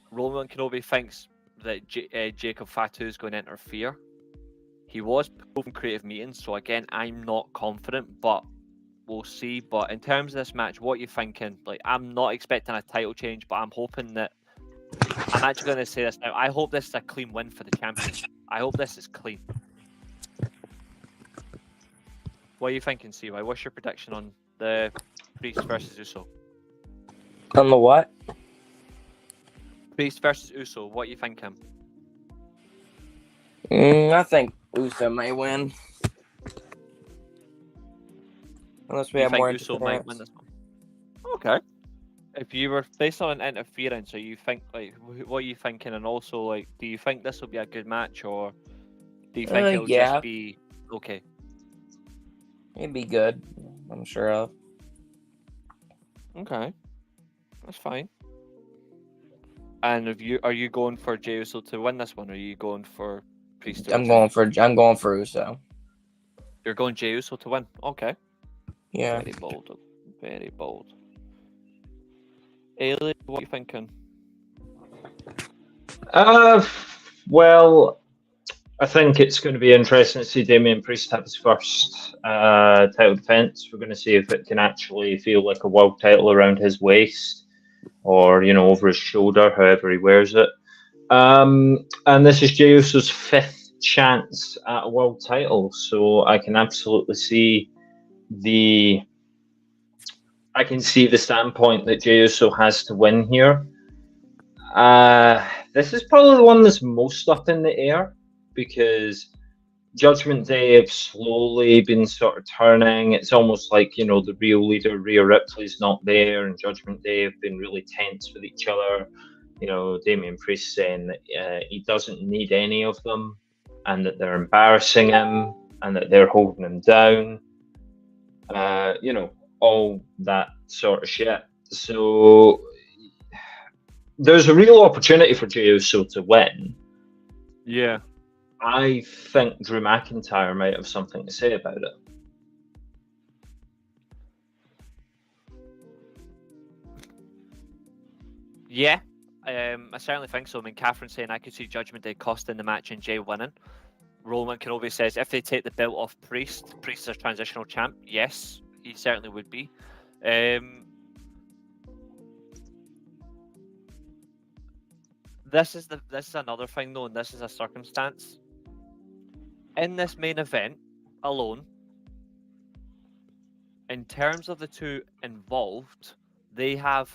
Romeo and Kenobi thinks that Jacob Fatu is going to interfere. He was pulled from creative meetings, so again, I'm not confident, but we'll see. But in terms of this match, what are you thinking? Like, I'm not expecting a title change, but I'm hoping that I'm actually going to say this now. I hope this is a clean win for the champion. I hope this is clean. What are you thinking, CY? What's your prediction on the Priest versus Uso? On the what? Priest versus Uso. What are you thinking? I think Uso may win. Unless we have more Uso might win this one. Okay. If you were based on an interference, or you think what are you thinking? And also, like, do you think this will be a good match, or do you think it'll just be okay? It'd be good, I'm sure of. Okay, that's fine. And are you going for Jey Uso to win this one, or are you going for Priest? I'm going for Uso. You're going Jey Uso to win. Okay. Yeah. Very bold. Very bold. Eilidh, what are you thinking? Well, I think it's going to be interesting to see Damian Priest have his first title defense. We're going to see if it can actually feel like a world title around his waist, or over his shoulder, however he wears it. And this is Jey Uso's 5th chance at a world title, so I can absolutely see the standpoint that Jey Uso has to win here. This is probably the one that's most up in the air, because Judgment Day have slowly been sort of turning. It's almost like, the real leader, Rhea Ripley's not there, and Judgment Day have been really tense with each other. Damian Priest saying that he doesn't need any of them, and that they're embarrassing him, and that they're holding him down. all that sort of shit. So there's a real opportunity for Jey Uso to win. Yeah. I think Drew McIntyre might have something to say about it. Yeah, I certainly think so. I mean, Catherine's saying I could see Judgment Day costing the match and Jey winning. Roman Kenobi says if they take the belt off Priest is a transitional champ. Yes, he certainly would be. This is another thing though, and this is a circumstance. In this main event alone, in terms of the two involved, they have,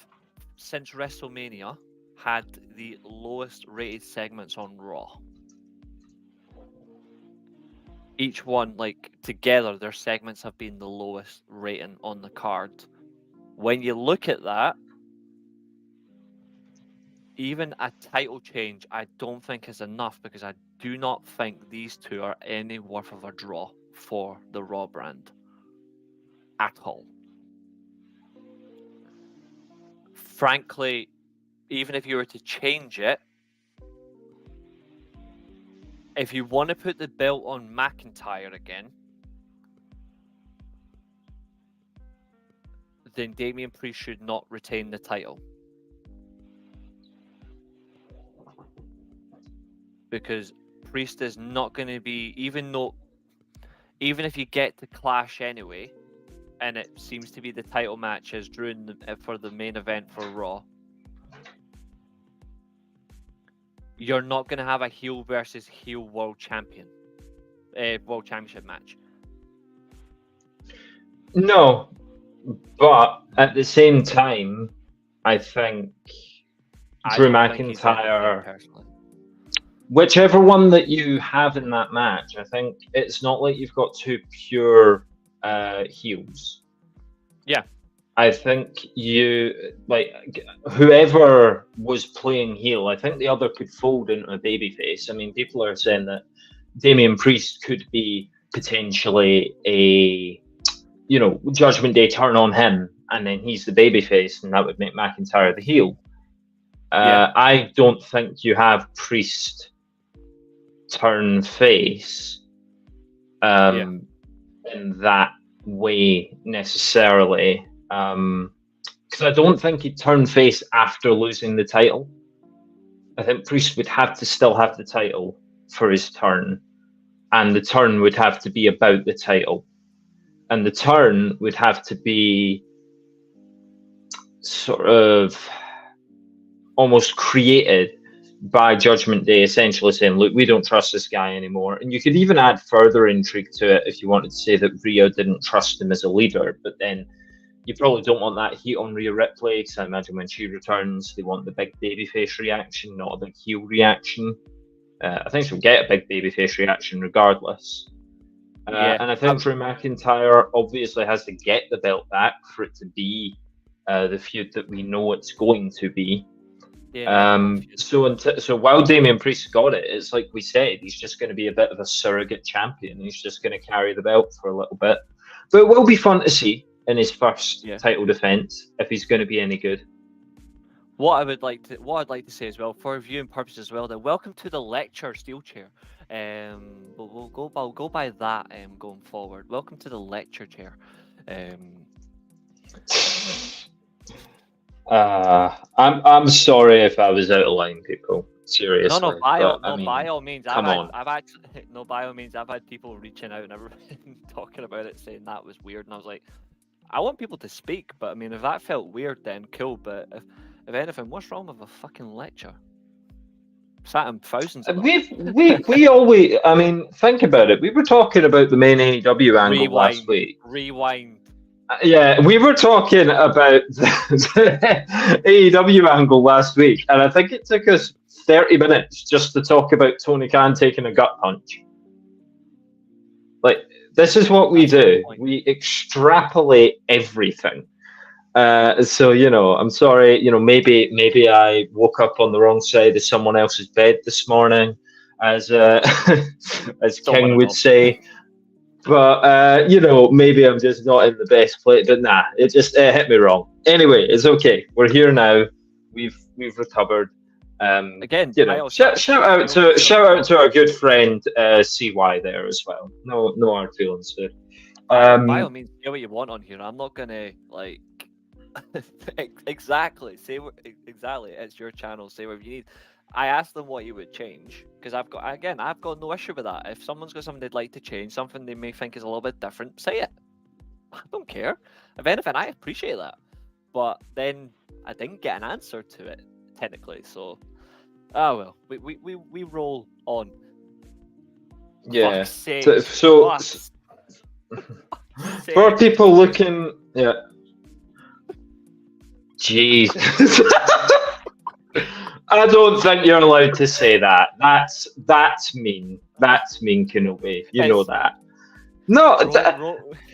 since WrestleMania, had the lowest rated segments on Raw. Each one, like, together, their segments have been the lowest rating on the card. When you look at that, even a title change, I don't think is enough, because I do not think these two are any worth of a draw for the Raw brand. At all. Frankly, even if you were to change it, if you want to put the belt on McIntyre again, then Damian Priest should not retain the title. Because Priest is not going to be, even if you get to Clash anyway, and it seems to be the title match as Drew for the main event for Raw, you're not going to have a heel versus heel world championship match. No, but at the same time, I think Drew McIntyre, whichever one that you have in that match, I think it's not like you've got two pure heels. Yeah. I think whoever was playing heel, I think the other could fold into a babyface. I mean, people are saying that Damian Priest could be potentially a, Judgment Day turn on him, and then he's the babyface, and that would make McIntyre the heel. I don't think you have Priest turn face in that way necessarily. Because I don't think he'd turn face after losing the title. I think Priest would have to still have the title for his turn, and the turn would have to be about the title, and the turn would have to be sort of almost created by Judgment Day, essentially saying, look, we don't trust this guy anymore. And you could even add further intrigue to it if you wanted to say that Rhea didn't trust him as a leader, but then you probably don't want that heat on Rhea Ripley, because I imagine when she returns, they want the big babyface reaction, not a big heel reaction. I think she'll get a big babyface reaction regardless. And I think Drew McIntyre obviously has to get the belt back for it to be the feud that we know it's going to be. So while Damian Priest got it, it's like we said, he's just going to be a bit of a surrogate champion. He's just going to carry the belt for a little bit. But it will be fun to see in his first title defense if he's going to be any good. What I'd like to say as well, for viewing purposes as well, then welcome to the lecture, Steelchair. We'll go by that going forward. Welcome to the lecture chair. I'm sorry if I was out of line, people. Seriously. No, by all means. I've had people reaching out and everything talking about it, saying that was weird, and I was like, I want people to speak, but I mean, if that felt weird, then cool. But if anything, what's wrong with a fucking lecture? Sat in thousands of we always, I mean, think about it. We were talking about the main AEW angle last week. Rewind. Yeah, we were talking about the AEW angle last week, and I think it took us 30 minutes just to talk about Tony Khan taking a gut punch. Like, this is what we do. We extrapolate everything. So, I'm sorry, maybe I woke up on the wrong side of someone else's bed this morning, as King would say. But maybe I'm just not in the best place. But nah, it just hit me wrong. Anyway, it's okay. We're here now. We've recovered. Again, shout out to our good friend CY there as well. No hard feelings there. By all means, say what you want on here. I'm not gonna like exactly exactly. It's your channel. Say whatever you need. I asked them what you would change because I've got no issue with that. If someone's got something they'd like to change, something they may think is a little bit different, say it. I don't care. If anything, I appreciate that. But then I didn't get an answer to it technically, so well, we roll on. Yeah. Fuck's sake. So for people looking, yeah. Jeez. I don't think you're allowed to say that. That's mean. That's mean, Kenobi. You know that. No,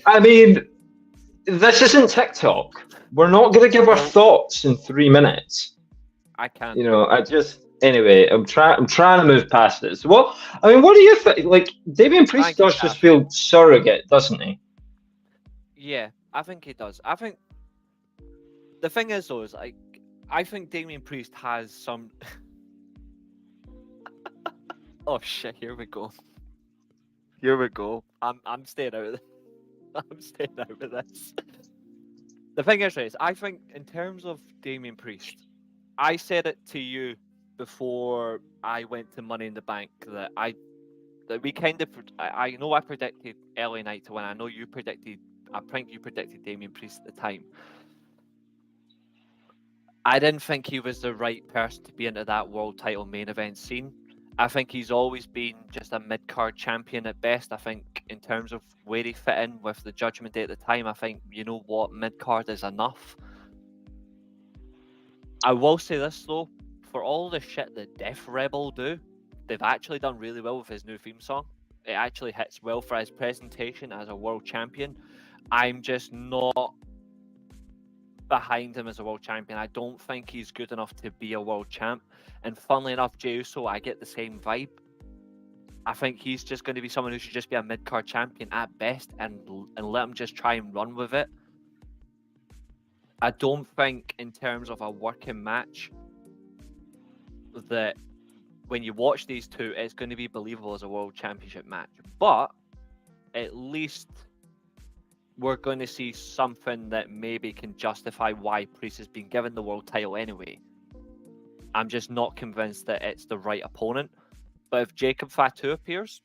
I mean, this isn't TikTok. We're not going to give our thoughts in 3 minutes. I can't. Anyway, I'm trying to move past this. Well, I mean, what do you think? Like, Damian Priest does just feel surrogate, doesn't he? Yeah, I think he does. I think the thing is, though, is like, I think Damian Priest has some. Oh shit! Here we go. Here we go. I'm staying out of this. I'm staying out of this. The thing is, I think in terms of Damian Priest, I said it to you before I went to Money in the Bank that we kind of. I know I predicted LA Knight to win. I know you predicted. I think you predicted Damian Priest at the time. I didn't think he was the right person to be into that world title main event scene. I think he's always been just a mid-card champion at best. I think in terms of where he fit in with the Judgment Day at the time, I think, you know what, mid-card is enough. I will say this, though. For all the shit that Def Rebel do, they've actually done really well with his new theme song. It actually hits well for his presentation as a world champion. I'm just not behind him as a world champion. I don't think he's good enough to be a world champ. And funnily enough, Jey Uso, I get the same vibe. I think he's just going to be someone who should just be a mid-card champion at best and let him just try and run with it. I don't think in terms of a working match that when you watch these two, it's going to be believable as a world championship match. But at least we're going to see something that maybe can justify why Priest has been given the world title anyway. I'm just not convinced that it's the right opponent. But if Jacob Fatu appears,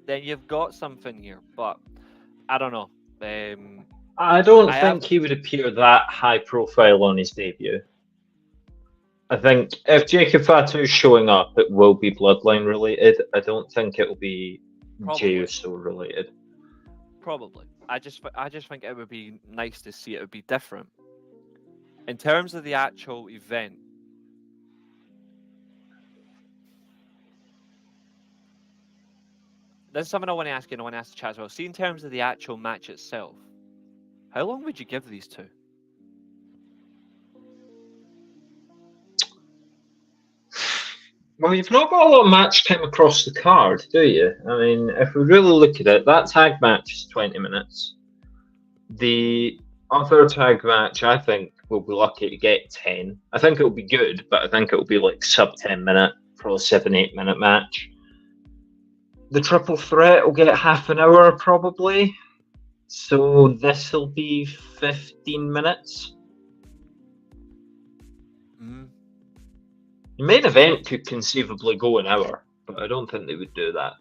then you've got something here. But I don't know. I don't think he would appear that high profile on his debut. I think if Jacob Fatu is showing up, it will be Bloodline related. I don't think it will be Jey Uso related. Probably. I just think it would be nice to see it would be different. In terms of the actual event, there's something I want to ask you and I want to ask the chat as well. See, in terms of the actual match itself, how long would you give these two? Well, you've not got a lot of match time across the card, do you? I mean, if we really look at it, that tag match is 20 minutes. The other tag match, I think, we'll be lucky to get 10. I think it'll be good, but I think it'll be like sub 10 minute, probably 7-8 minute match. The triple threat will get half an hour probably. So this will be 15 minutes. The main event could conceivably go an hour, but I don't think they would do that.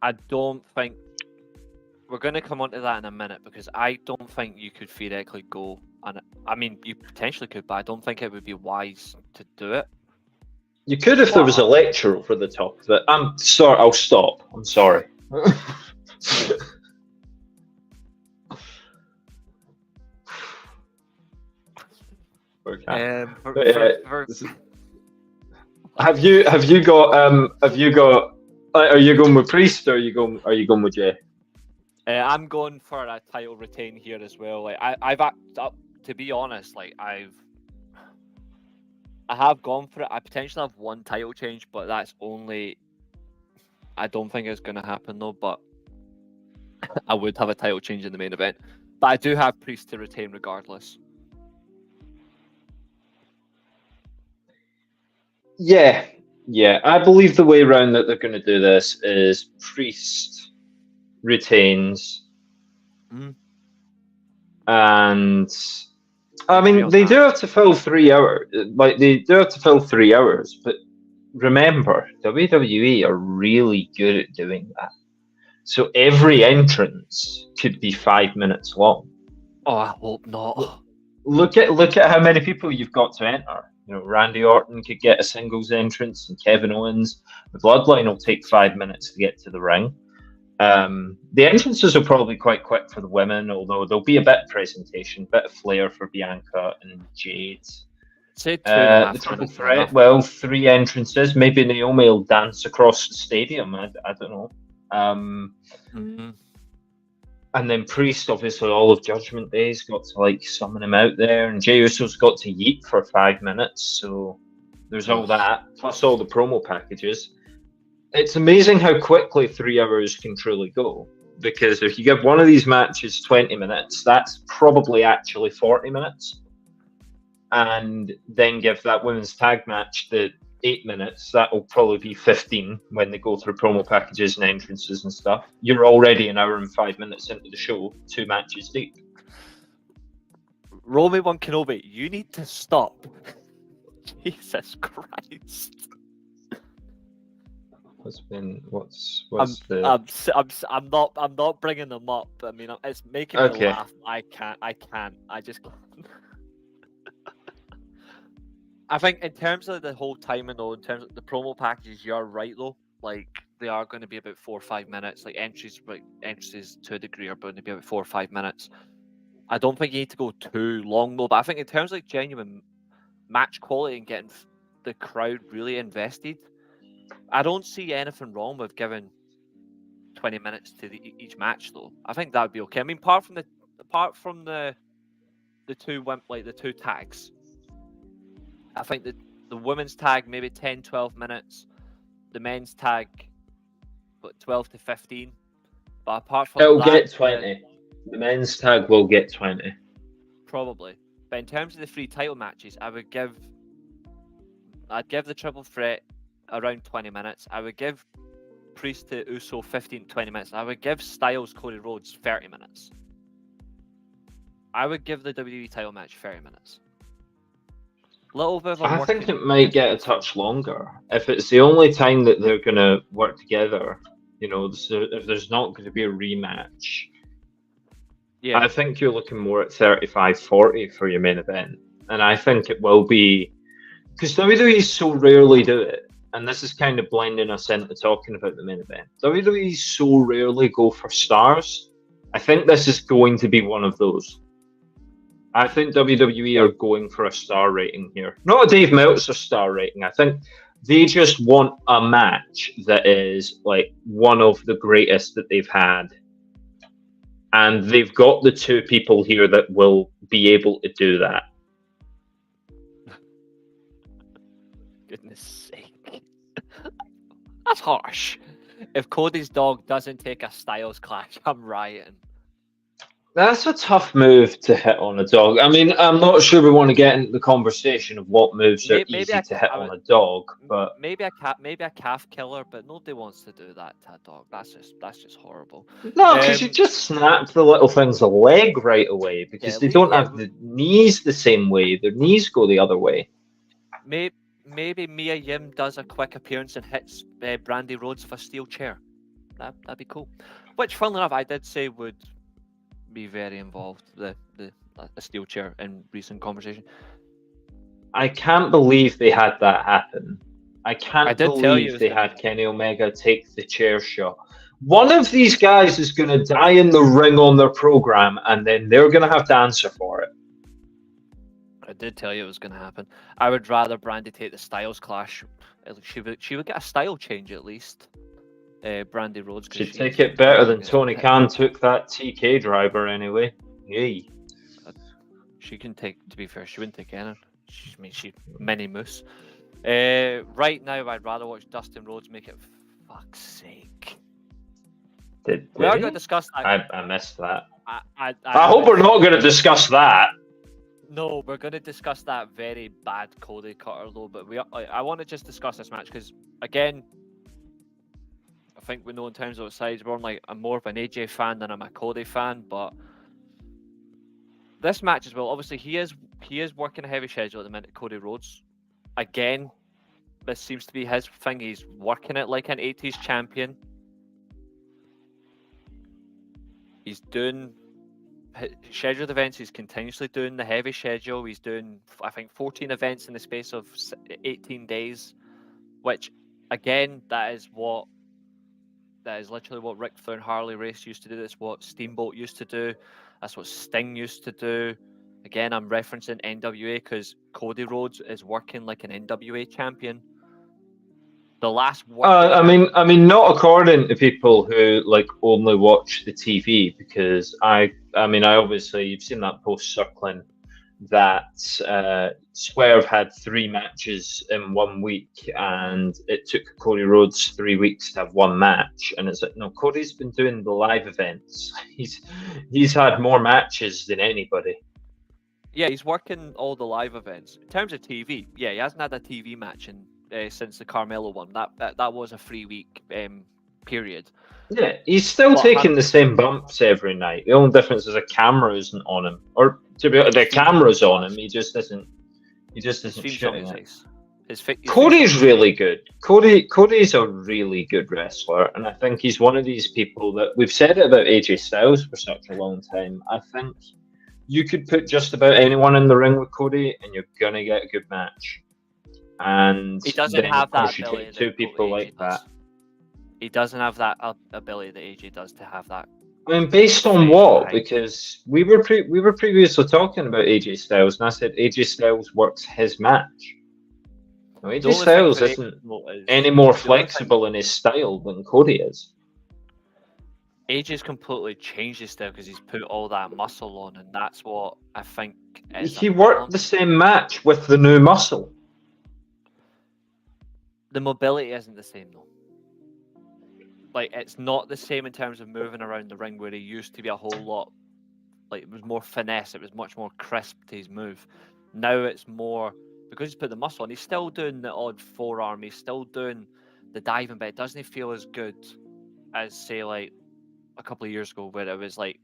I don't think we're going to come on to that in a minute because I don't think you could theoretically go. And I mean, you potentially could, but I don't think it would be wise to do it. You could if there was a lecture over the top of it. I'm sorry. I'll stop. I'm sorry. Okay. Have you got are you going with Priest or are you going with Jey? I'm going for a title retain here as well. Like I've to be honest, like I have gone for it. I potentially have one title change, but that's only. I don't think it's going to happen though. But I would have a title change in the main event. But I do have Priest to retain regardless. Yeah. I believe the way around that they're going to do this is Priest retains, and I mean they do have to fill 3 hours. Like they do have to fill 3 hours, but remember, WWE are really good at doing that. So every entrance could be 5 minutes long. Oh, I hope not. Look at how many people you've got to enter. You know, Randy Orton could get a singles entrance, and Kevin Owens. The Bloodline will take 5 minutes to get to the ring. The entrances are probably quite quick for the women, although there'll be a bit of presentation, bit of flair for Bianca and Jade. Say 2.5 the triple minutes. threat, well, 3 entrances. Maybe Naomi will dance across the stadium. I don't know. And then Priest, obviously, all of Judgment Day's got to like summon him out there, and Jey Uso's got to yeet for 5 minutes. So there's all that, plus all the promo packages. It's amazing how quickly 3 hours can truly go. Because if you give one of these matches 20 minutes, that's probably actually 40 minutes. And then give that women's tag match the 8 minutes, that will probably be 15 when they go through promo packages and entrances and stuff. You're already an hour and 5 minutes into the show, 2 matches deep. Romy One Kenobi, you need to stop. Jesus Christ. I'm not bringing them up. I mean, it's making me laugh. I can't. I just can't. I think in terms of the whole timing, though, in terms of the promo packages, you're right though. Like they are going to be about 4 or 5 minutes. Like entries to a degree are going to be about 4 or 5 minutes. I don't think you need to go too long though. But I think in terms of like genuine match quality and getting the crowd really invested, I don't see anything wrong with giving 20 minutes to each match though. I think that would be okay. I mean, apart from the two tags. I think the women's tag maybe 10, 12 minutes. The men's tag, 12 to 15. But apart from it'll get 20. The men's tag will get 20. Probably. But in terms of the 3 title matches, I'd give the triple threat around 20 minutes. I would give Priest to Uso 15 to 20 minutes. I would give Styles Cody Rhodes 30 minutes. I would give the WWE title match 30 minutes. I think it might get a touch longer. If it's the only time that they're going to work together, you know, so if there's not going to be a rematch, I think you're looking more at 35-40 for your main event. And I think it will be, because WWE so rarely do it, and this is kind of blending us into talking about the main event. WWE so rarely go for stars. I think this is going to be one of those. I think WWE are going for a star rating here. Not a Dave Meltzer star rating. I think they just want a match that is like one of the greatest that they've had. And they've got the 2 people here that will be able to do that. Goodness sake. That's harsh. If Cody's dog doesn't take a Styles clash, I'm rioting. That's a tough move to hit on a dog. I mean, I'm not sure we want to get into the conversation of what moves are easy to hit on a dog, but maybe a calf killer, but nobody wants to do that to a dog. That's just horrible. No, because you just snap the little thing's leg right away because they don't have the knees the same way. Their knees go the other way. Maybe Mia Yim does a quick appearance and hits Brandy Rhodes with a steel chair. That'd be cool. Which, funnily enough, I did say would be very involved, the steel chair in recent conversation. I can't believe they had that happen. I can't believe they had Kenny Omega take the chair shot. One of these guys is going to die in the ring on their program, and then they're going to have to answer for it. I did tell you it was going to happen. I would rather Brandy take the Styles clash. She would get a style change at least. Brandy Rhodes. She'd take it better than Tony Khan took that TK driver anyway. Yay. She can take, to be fair, she wouldn't take any. She mini moose. Right now, I'd rather watch Dustin Rhodes make it. Fuck's sake. We are he? going to discuss that. I missed that. I hope we're not going to discuss that. No, we're going to discuss that very bad Cody cutter though. But I want to just discuss this match because again, I think we know in terms of sides, I'm more of an AJ fan than I'm a Cody fan. But this match as well, obviously he is working a heavy schedule at the minute. Cody Rhodes, again, this seems to be his thing. He's working it like an 80s champion. He's doing scheduled events. He's continuously doing the heavy schedule. He's doing, I think, 14 events in the space of 18 days, which, again, that is literally what Ric Flair and Harley Race used to do. That's what Steamboat used to do. That's what Sting used to do. Again, I'm referencing NWA because Cody Rhodes is working like an NWA champion. The last I mean, not according to people who like only watch the TV, because I mean, I obviously, you've seen that post circling that Swerve had 3 matches in 1 week, and it took Cody Rhodes 3 weeks to have 1 match. And it's like, no, Cody's been doing the live events. He's had more matches than anybody. Yeah, he's working all the live events. In terms of TV, yeah, he hasn't had a TV match since the Carmelo one. That was a 3-week period. Yeah, he's still taking the same bumps every night. The only difference is a camera isn't on him, or to be honest, the camera's on him. He just isn't shooting it. Cody's really good. Cody's a really good wrestler, and I think he's one of these people that we've said it about AJ Styles for such a long time. I think you could put just about anyone in the ring with Cody, and you're gonna get a good match. And he doesn't have that you ability. Take 2 people like that. He doesn't have that ability that AJ does to have that. I mean, based on what? Because we were previously talking about AJ Styles, and I said AJ Styles works his match. Now, AJ Styles isn't any more flexible in his style than Cody is. AJ's completely changed his style because he's put all that muscle on, and that's what I think is. He worked the same match with the new muscle. The mobility isn't the same though. Like, it's not the same in terms of moving around the ring where he used to be a whole lot. Like, it was more finesse. It was much more crisp to his move. Now it's more, because he's put the muscle on, he's still doing the odd forearm. He's still doing the diving, but it doesn't feel as good as, say, like a couple of years ago where it was like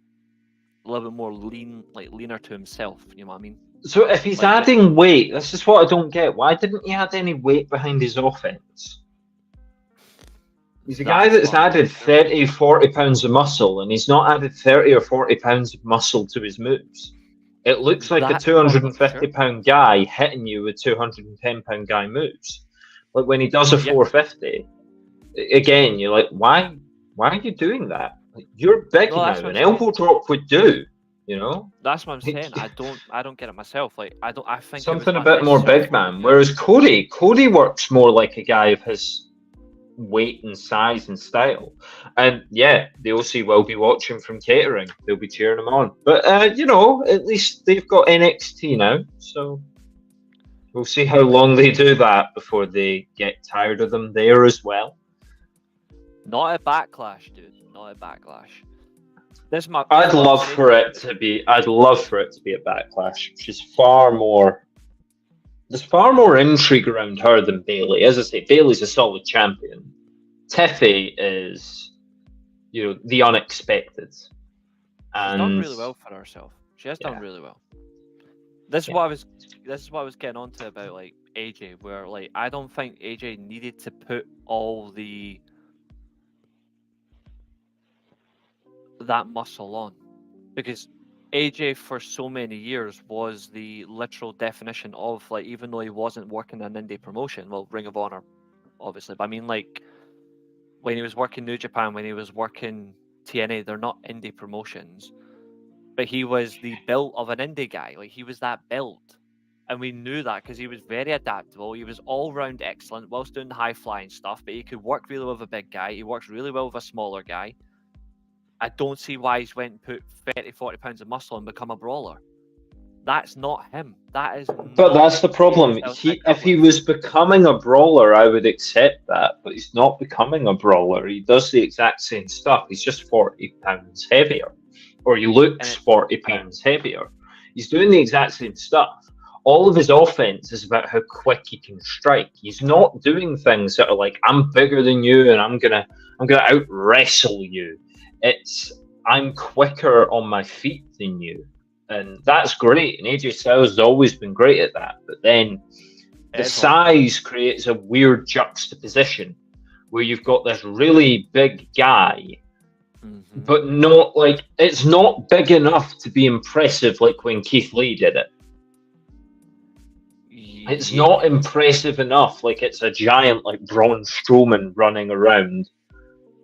a little bit more leaner to himself. You know what I mean? So if he's adding weight, this is what I don't get. Why didn't he add any weight behind his offense? He's a guy that's added 30, 40 pounds of muscle, and he's not added 30 or 40 pounds of muscle to his moves. It looks like a 250-pound guy hitting you with 210-pound guy moves. Like when he does a 450, again, you're like, why are you doing that? Like, you're big now. An elbow drop would do. You know, that's what I'm saying. I don't get it myself. Like, I think something a bit more big man. Whereas Cody works more like a guy of his weight and size and style. And yeah, the OC will be watching from catering. They'll be cheering him on. But you know, at least they've got NXT now, so we'll see how long they do that before they get tired of them there as well. Not a Backlash, dude. Not a Backlash. I'd love for it to be a Backlash, which is far more. There's far more intrigue around her than Bayley. As I say, Bayley's a solid champion. Tiffany is, you know, the unexpected. And she's done really well for herself. She has done really well. This is what I was getting onto about like AJ, where like I don't think AJ needed to put all that muscle on, because AJ for so many years was the literal definition of, like, even though he wasn't working an indie promotion, well, Ring of Honor obviously, but I mean, like, when he was working New Japan, when he was working TNA, they're not indie promotions, but he was the build of an indie guy. Like, he was that build, and we knew that because he was very adaptable. He was all round excellent whilst doing the high flying stuff, but he could work really well with a big guy. He works really well with a smaller guy. I don't see why he's went and put 30, 40 pounds of muscle and become a brawler. That's not him. That is. But that's the problem. If he was becoming a brawler, I would accept that. But he's not becoming a brawler. He does the exact same stuff. He's just 40 pounds heavier, or he looks 40 pounds heavier. He's doing the exact same stuff. All of his offense is about how quick he can strike. He's not doing things that are like, I'm bigger than you and I'm gonna out wrestle you. It's, I'm quicker on my feet than you. And that's great. And AJ Styles has always been great at that. But then the size creates a weird juxtaposition where you've got this really big guy, but not like, it's not big enough to be impressive like when Keith Lee did it. It's not impressive enough like it's a giant like Braun Strowman running around.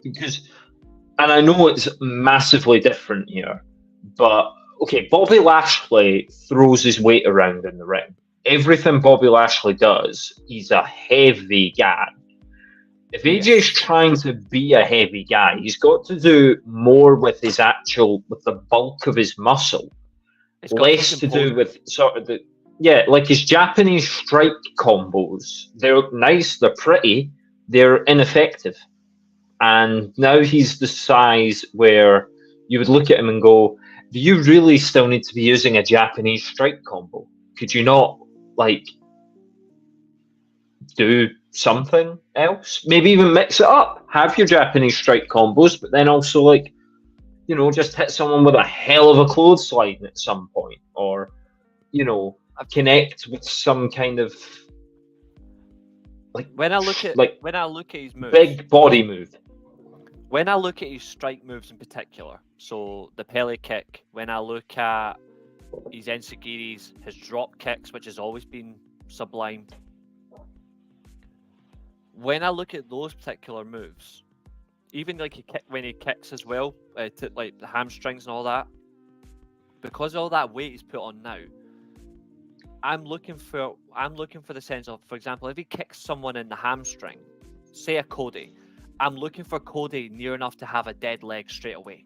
Because, and I know it's massively different here, but okay, Bobby Lashley throws his weight around in the ring. Everything Bobby Lashley does, he's a heavy guy. If AJ's trying to be a heavy guy, he's got to do more with his with the bulk of his muscle. Less to do with sort of like his Japanese strike combos. They're nice, they're pretty, they're ineffective. And now he's the size where you would look at him and go, do you really still need to be using a Japanese strike combo? Could you not, like, do something else? Maybe even mix it up. Have your Japanese strike combos, but then also, like, you know, just hit someone with a hell of a clothesline at some point. Or, you know, connect with some kind of, like, when I look at his moves, big body move. When I look at his strike moves in particular, so the Pele kick, when I look at his enzuigiris, his drop kicks, which has always been sublime. When I look at those particular moves, even like when he kicks as well, to like the hamstrings and all that, because all that weight is put on now, I'm looking for the sense of, for example, if he kicks someone in the hamstring, say a Cody, I'm looking for Cody near enough to have a dead leg straight away.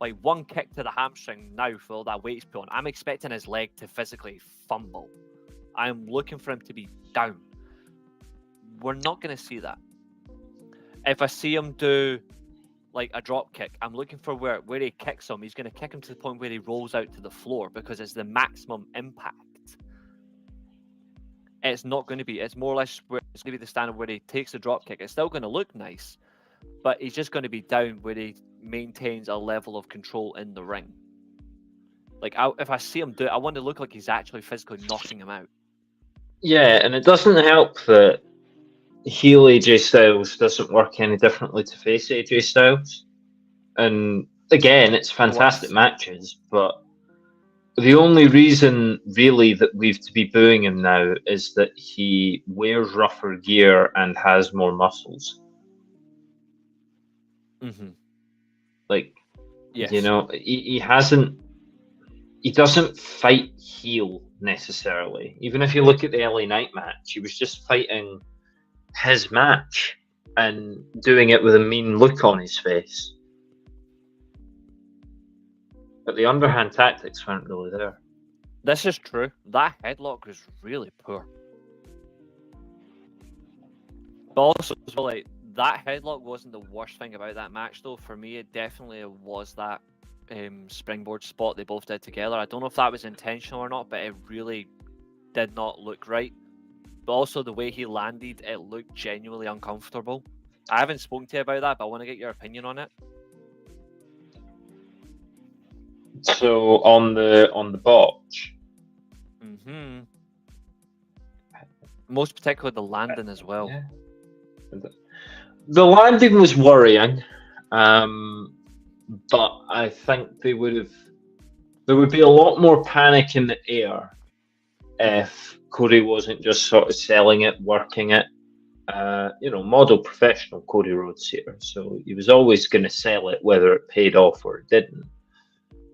Like one kick to the hamstring now for all that weight he's put on. I'm expecting his leg to physically fumble. I'm looking for him to be down. We're not going to see that. If I see him do like a drop kick, I'm looking for where he kicks him. He's going to kick him to the point where he rolls out to the floor because it's the maximum impact. It's not going to be. It's more or less where it's going to be the standard where he takes the drop kick. It's still going to look nice, but he's just going to be down where he maintains a level of control in the ring. Like if I see him do it, I want to look like he's actually physically knocking him out. Yeah, and it doesn't help that heel AJ Styles doesn't work any differently to face AJ Styles. And again, it's fantastic matches, but the only reason really that we've to be booing him now is that he wears rougher gear and has more muscles. Like, yes. You know, he doesn't fight heel necessarily. Even if you look at the LA Knight match, he was just fighting his match and doing it with a mean look on his face. But the underhand tactics weren't really there. This is true. That headlock was really poor. But also, like, that headlock wasn't the worst thing about that match, though. For me, it definitely was that springboard spot they both did together. I don't know if that was intentional or not, but it really did not look right. But also, the way he landed, it looked genuinely uncomfortable. I haven't spoken to you about that, but I want to get your opinion on it. So on the botch, most particularly the landing as well. Yeah. The landing was worrying, but I think there would be a lot more panic in the air if Cody wasn't just sort of selling it, working it. You know, model professional Cody Rhodes here, so he was always going to sell it whether it paid off or it didn't.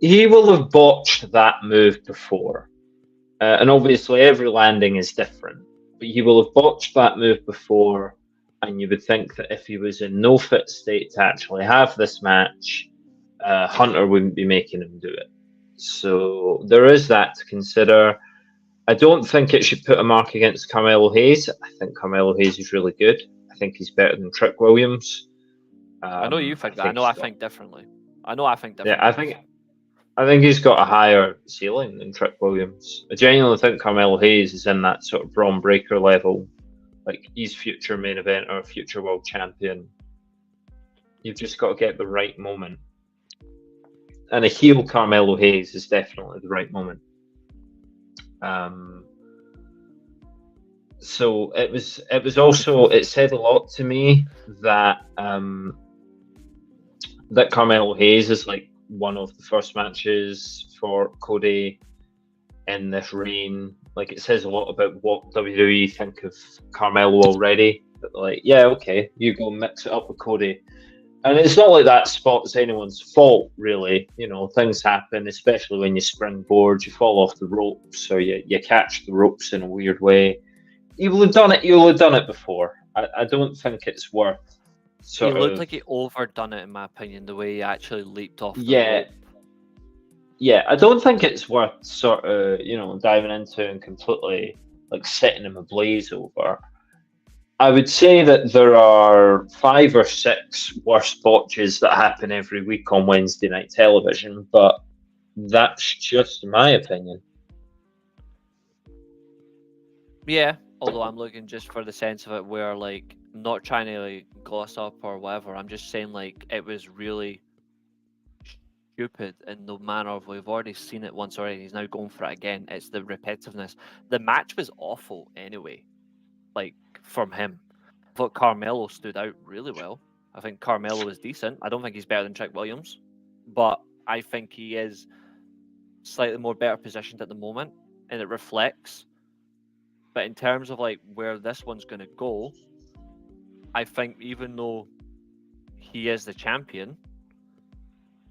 He will have botched that move before. And obviously every landing is different. But he will have botched that move before. And you would think that if he was in no fit state to actually have this match, Hunter wouldn't be making him do it. So there is that to consider. I don't think it should put a mark against Carmelo Hayes. I think Carmelo Hayes is really good. I think he's better than Trick Williams. I know you think that. I know he's I got- think differently. I think Yeah, differently. I think he's got a higher ceiling than Trick Williams. I genuinely think Carmelo Hayes is in that sort of Braun Breaker level. Like, he's future main event or future world champion. You've just got to get the right moment. And a heel Carmelo Hayes is definitely the right moment. So it was also, it said a lot to me that that Carmelo Hayes is like one of the first matches for Cody in this reign. Like, it says a lot about what WWE think of Carmelo already. But like, yeah, okay, you go mix it up with Cody. And it's not like that spot's anyone's fault, really. You know, things happen, especially when you springboard, you fall off the ropes, or you catch the ropes in a weird way. You'll have done it before. I don't think it's worth He looked like he overdone it, in my opinion, the way he actually leaped off the rope. Yeah, I don't think it's worth sort of, diving into and completely like setting him ablaze over. I would say that there are 5 or 6 worse botches that happen every week on Wednesday night television, but that's just my opinion. Yeah, although I'm looking just for the sense of it where, like, not trying to like gloss up or whatever. I'm just saying, like, it was really stupid in the manner of, we've already seen it once already. He's now going for it again. It's the repetitiveness. The match was awful anyway. Like, from him, I thought Carmelo stood out really well. I think Carmelo is decent. I don't think he's better than Trick Williams, but I think he is slightly more better positioned at the moment, and it reflects. But in terms of like where this one's going to go, I think even though he is the champion,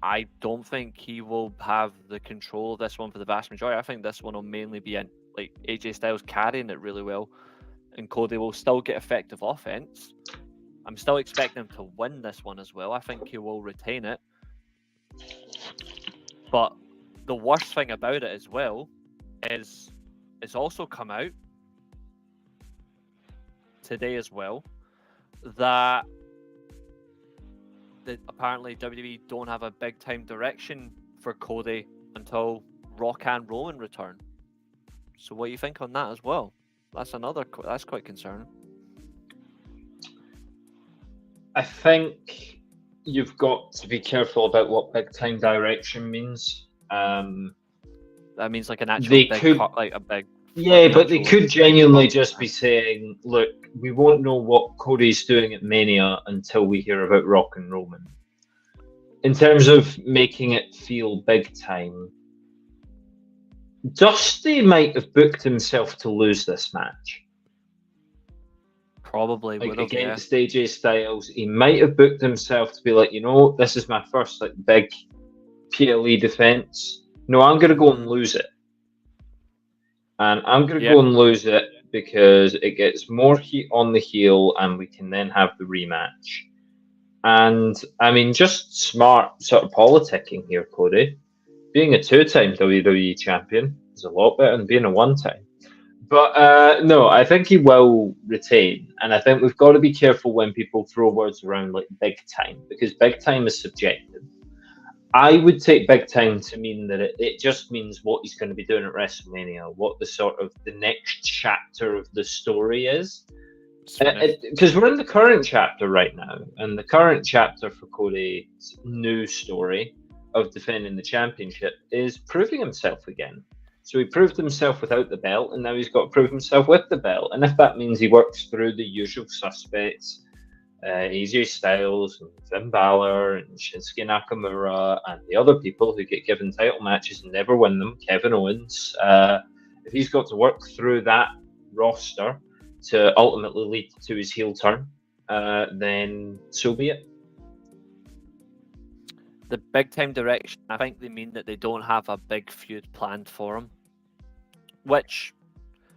I don't think he will have the control of this one for the vast majority. I think this one will mainly be in like AJ Styles carrying it really well, and Cody will still get effective offense. I'm still expecting him to win this one as well. I think he will retain it. But the worst thing about it as well is it's also come out today as well that apparently WWE don't have a big time direction for Cody until Rock and Roman return. So what do you think on that as well? That's quite concerning. I think you've got to be careful about what big time direction means. That means like an actual big. Yeah, but they could genuinely just be saying, look, we won't know what Cody's doing at Mania until we hear about Rock and Roman. In terms of making it feel big time, Dusty might have booked himself to lose this match. Probably like would have, against AJ Styles. He might have booked himself to be like, this is my first like big PLE defense. No, I'm going to go and lose it. And I'm going to go and lose it because it gets more heat on the heel and we can then have the rematch. And, I mean, just smart sort of politicking here, Cody. Being a 2-time WWE champion is a lot better than being a 1-time. But, no, I think he will retain. And I think we've got to be careful when people throw words around like big time, because big time is subjective. I would take big time to mean that it just means what he's going to be doing at WrestleMania, what the sort of the next chapter of the story is. Because we're in the current chapter right now, and the current chapter for Cody's new story of defending the championship is proving himself again. So he proved himself without the belt, and now he's got to prove himself with the belt. And if that means he works through the usual suspects, AJ Styles and Finn Balor and Shinsuke Nakamura and the other people who get given title matches and never win them, Kevin Owens, if he's got to work through that roster to ultimately lead to his heel turn, then so be it. The big time direction, I think they mean that they don't have a big feud planned for him, which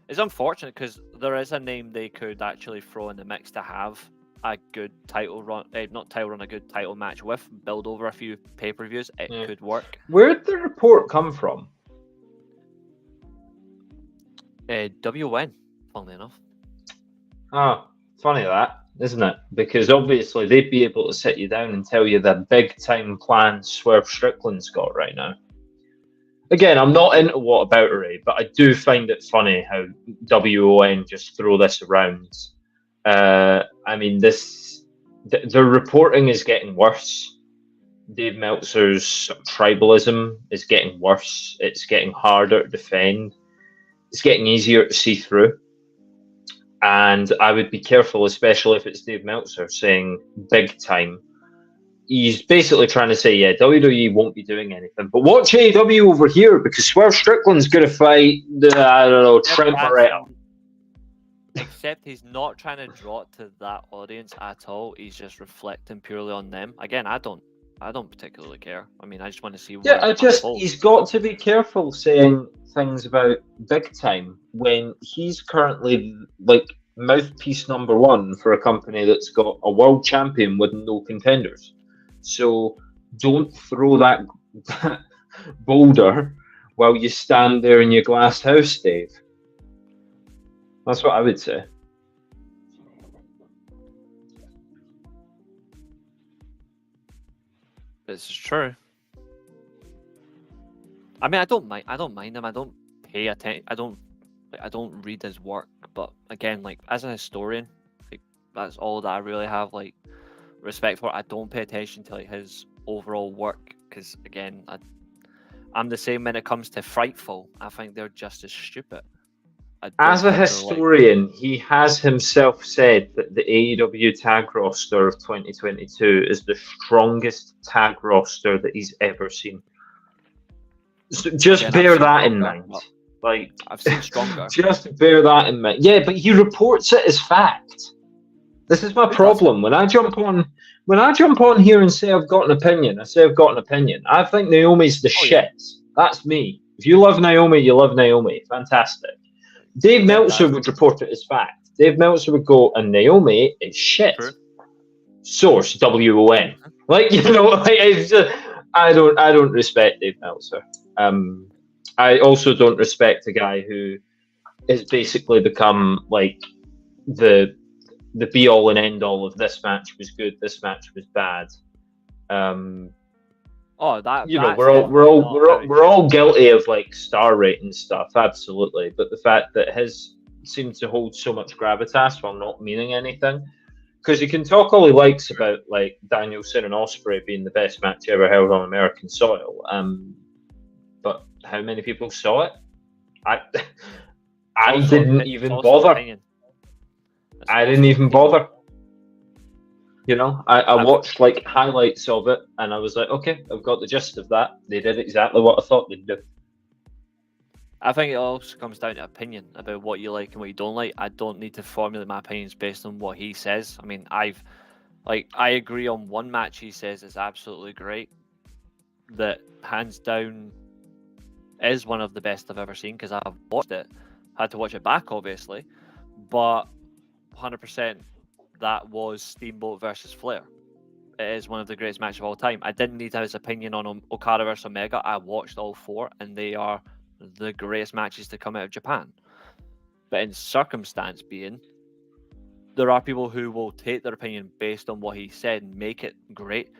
is unfortunate because there is a name they could actually throw in the mix to have a good title run, not title run, a good title match with, build over a few pay-per-views, it could work. Where did the report come from? WN, funnily enough. Ah, funny that, isn't it? Because obviously they'd be able to sit you down and tell you the big-time plan Swerve Strickland's got right now. Again, I'm not into whataboutery, but I do find it funny how WON just throw this around. I mean, the reporting is getting worse. Dave Meltzer's tribalism is getting worse. It's getting harder to defend. It's getting easier to see through. And I would be careful, especially if it's Dave Meltzer saying big time. He's basically trying to say, yeah, WWE won't be doing anything. But watch AEW over here, because Swerve Strickland's going to fight, Trent Barretta. Except he's not trying to draw it to that audience at all. He's just reflecting purely on them. Again, I don't particularly care. I mean, I just want to see. He's got to be careful saying things about big time when he's currently like mouthpiece number one for a company that's got a world champion with no contenders. So don't throw that boulder while you stand there in your glass house, Dave. That's what I would say. This is true. I mean, I don't mind him. I don't pay attention. I don't read his work. But again, like as a historian, like, that's all that I really have like respect for. I don't pay attention to like his overall work because again, I'm the same when it comes to Frightful. I think they're just as stupid. As a historian, he has himself said that the AEW tag roster of 2022 is the strongest tag roster that he's ever seen. So just bear that in mind. Like I've seen stronger. Just bear that in mind. Yeah, but he reports it as fact. This is my problem. When I jump on here and say I've got an opinion, I say I've got an opinion. I think Naomi's the shit. Yeah. That's me. If you love Naomi, you love Naomi. Fantastic. Dave Meltzer would report it as fact. Dave Meltzer would go, and Naomi is shit. True. Source WON. Like it's just, I don't respect Dave Meltzer. I also don't respect a guy who has basically become like the be all and end all of this match was good, this match was bad. We're all guilty of like star rating stuff, absolutely. But the fact that his seems to hold so much gravitas while not meaning anything, because he can talk all he likes about like Danielson and Ospreay being the best match ever held on American soil. But how many people saw it? I didn't even bother. I didn't even bother. You know, I watched like highlights of it and I was like, okay, I've got the gist of that. They did exactly what I thought they'd do. I think it also comes down to opinion about what you like and what you don't like. I don't need to formulate my opinions based on what he says. I mean, I agree on one match he says is absolutely great. That hands down is one of the best I've ever seen because I've watched it. Had to watch it back, obviously. But 100%. That was Steamboat versus Flair. It is one of the greatest matches of all time. I didn't need his opinion on Okada versus Omega. I watched all four, and they are the greatest matches to come out of Japan. But in circumstance being, there are people who will take their opinion based on what he said and make it great.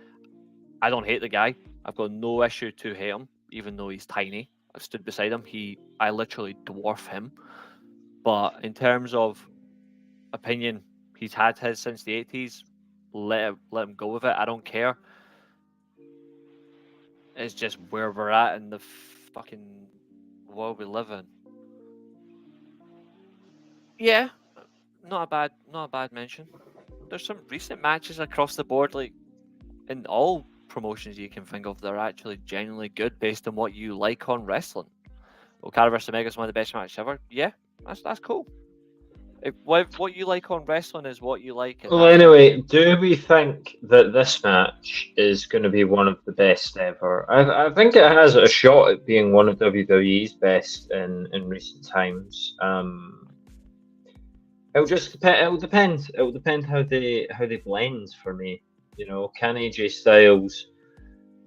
I don't hate the guy. I've got no issue to hate him, even though he's tiny. I stood beside him. I literally dwarf him. But in terms of opinion, he's had his since the 80s. Let him go with it. I don't care. It's just where we're at in the fucking world we live in. Yeah, not a bad mention. There's some recent matches across the board, like in all promotions you can think of, that are actually genuinely good based on what you like on wrestling. Okada vs Omega is one of the best matches ever. Yeah, that's cool. If what you like on wrestling is what you like. Well, anyway, do we think that this match is going to be one of the best ever? I think it has a shot at being one of WWE's best in recent times. It'll just depend. It'll depend. It'll depend how they blend for me. Can AJ Styles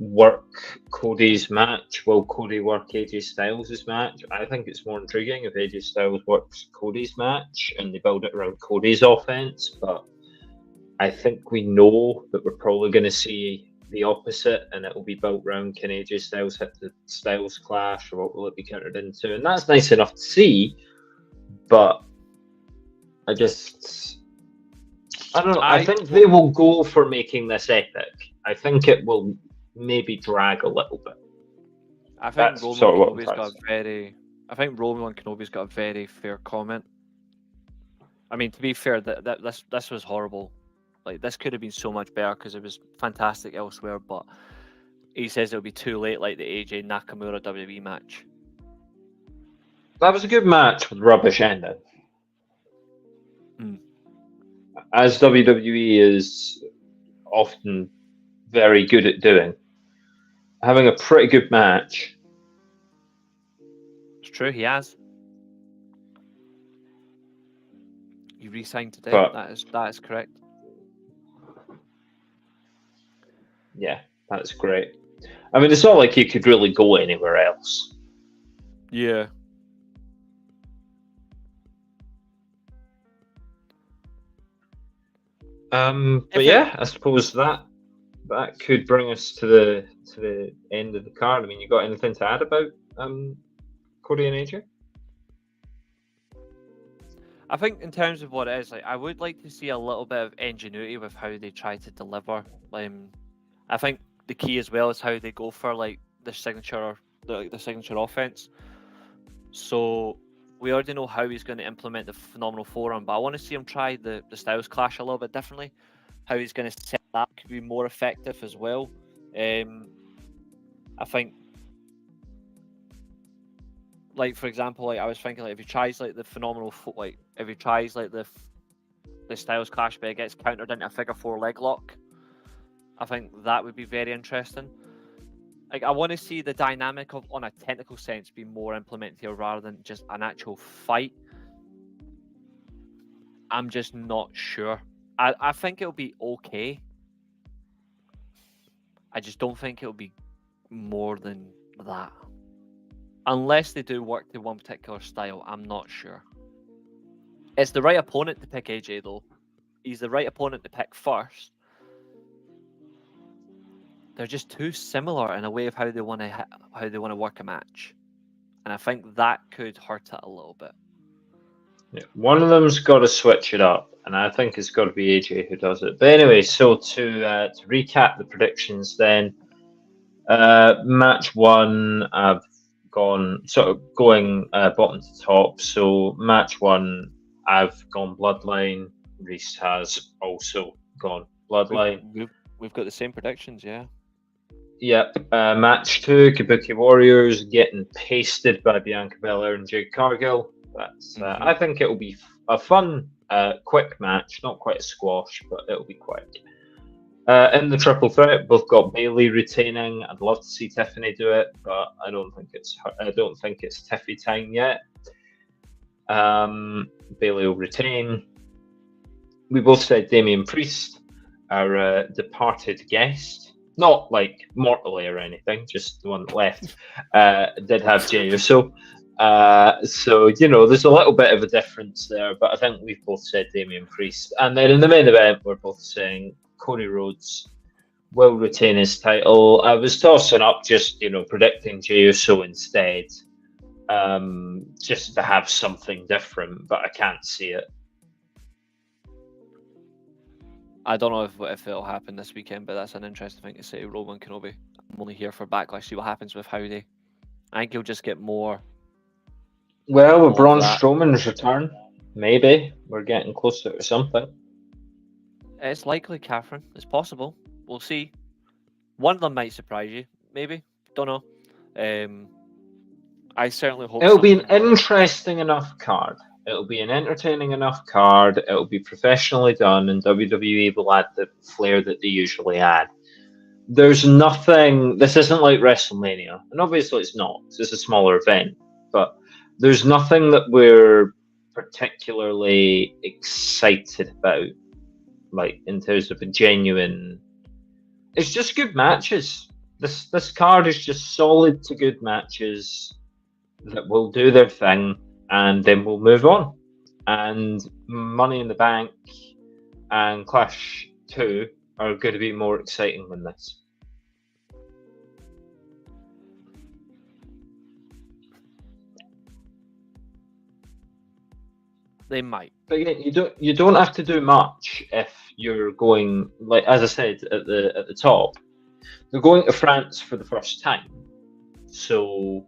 work Cody's match? Will Cody work AJ Styles' match? I think it's more intriguing if AJ Styles works Cody's match and they build it around Cody's offense. But I think we know that we're probably going to see the opposite, and it will be built around can AJ Styles hit the Styles Clash, or what will it be countered into? And that's nice enough to see, but I don't know. I think they will go for making this epic. I think it will maybe drag a little bit. I think Roman Kenobi's got a very fair comment. I mean, to be fair, that this was horrible. Like, this could have been so much better because it was fantastic elsewhere, but he says it'll be too late, like the AJ Nakamura WWE match. That was a good match with rubbish ending. As WWE is often very good at doing. Having a pretty good match. It's true, he has. He re-signed today. That is correct. Yeah, that's great. I mean, it's not like he could really go anywhere else. Yeah. But yeah, I suppose that could bring us to the end of the card. I mean, you got anything to add about Cody and AJ? I think in terms of what it is, like, I would like to see a little bit of ingenuity with how they try to deliver. I think the key as well is how they go for like the signature offense. So we already know how he's going to implement the phenomenal forearm, but I want to see him try the Styles Clash a little bit differently. How he's going to set that could be more effective as well. I think, like, for example, like I was thinking, like if he tries like the phenomenal if he tries like the Styles Clash, but it gets countered into a figure 4 leg lock, I think that would be very interesting. Like, I want to see the dynamic of, on a technical sense, be more implemented here rather than just an actual fight. I'm just not sure. I think it'll be okay. I just don't think it'll be more than that. Unless they do work to one particular style, I'm not sure. It's the right opponent to pick AJ, though. He's the right opponent to pick first. They're just too similar in a way of how they want to work a match, and I think that could hurt it a little bit. Yeah, one of them's got to switch it up, and I think it's got to be AJ who does it. But anyway, so to recap the predictions, then match 1, I've gone sort of going bottom to top. So match 1, I've gone Bloodline. Reece has also gone Bloodline. We've got the same predictions, yeah. Yep. Match 2, Kabuki Warriors getting pasted by Bianca Belair and Jade Cargill. That's. I think it will be a fun, quick match. Not quite a squash, but it'll be quick. In the triple threat, both got Bayley retaining. I'd love to see Tiffany do it, but I don't think it's Tiffy time yet. Bayley will retain. We both said Damian Priest, our departed guest. Not like mortally or anything, just the one that left. Did have Jey Uso. So, there's a little bit of a difference there, but I think we've both said Damian Priest. And then in the main event, we're both saying Cody Rhodes will retain his title. I was tossing up just, predicting Jey Uso instead, just to have something different, but I can't see it. I don't know if it'll happen this weekend, but that's an interesting thing to say. Roman Kenobi. I'm only here for Backlash. See what happens with Howdy. I think he'll just get more. Well, with Braun Strowman's return, maybe we're getting closer to something. It's likely, Catherine. It's possible. We'll see. One of them might surprise you. Maybe. Don't know. I certainly hope it'll be an interesting enough card. It'll be an entertaining enough card. It'll be professionally done, and WWE will add the flair that they usually add. There's nothing. This isn't like WrestleMania, and obviously it's not. It's a smaller event, but there's nothing that we're particularly excited about, like in terms of a genuine. It's just good matches. This card is just solid to good matches that will do their thing, and then we'll move on. And Money in the Bank and Clash 2 are going to be more exciting than this. They might. But again, you don't have to do much if you're going, like as I said at the top, they're going to France for the first time. So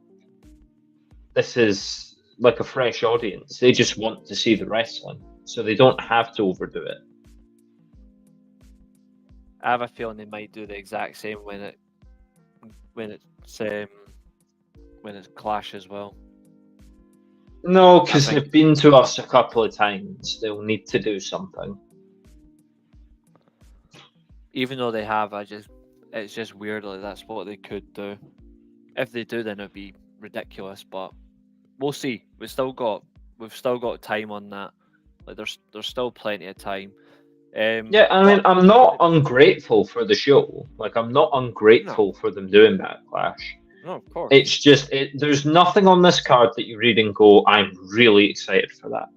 this is like a fresh audience. They just want to see the wrestling. So they don't have to overdo it. I have a feeling they might do the exact same when it's Clash as well. No, because they've been to us a couple of times. They'll need to do something. Even though they have, it's just weird. Like that's what they could do. If they do, then it'd be ridiculous. But we'll see. We've still got time on that. Like there's still plenty of time. Yeah, I mean, I'm not ungrateful for the show. Like I'm not ungrateful for them doing Backlash. No, of course. It's just there's nothing on this card that you read and go, I'm really excited for that.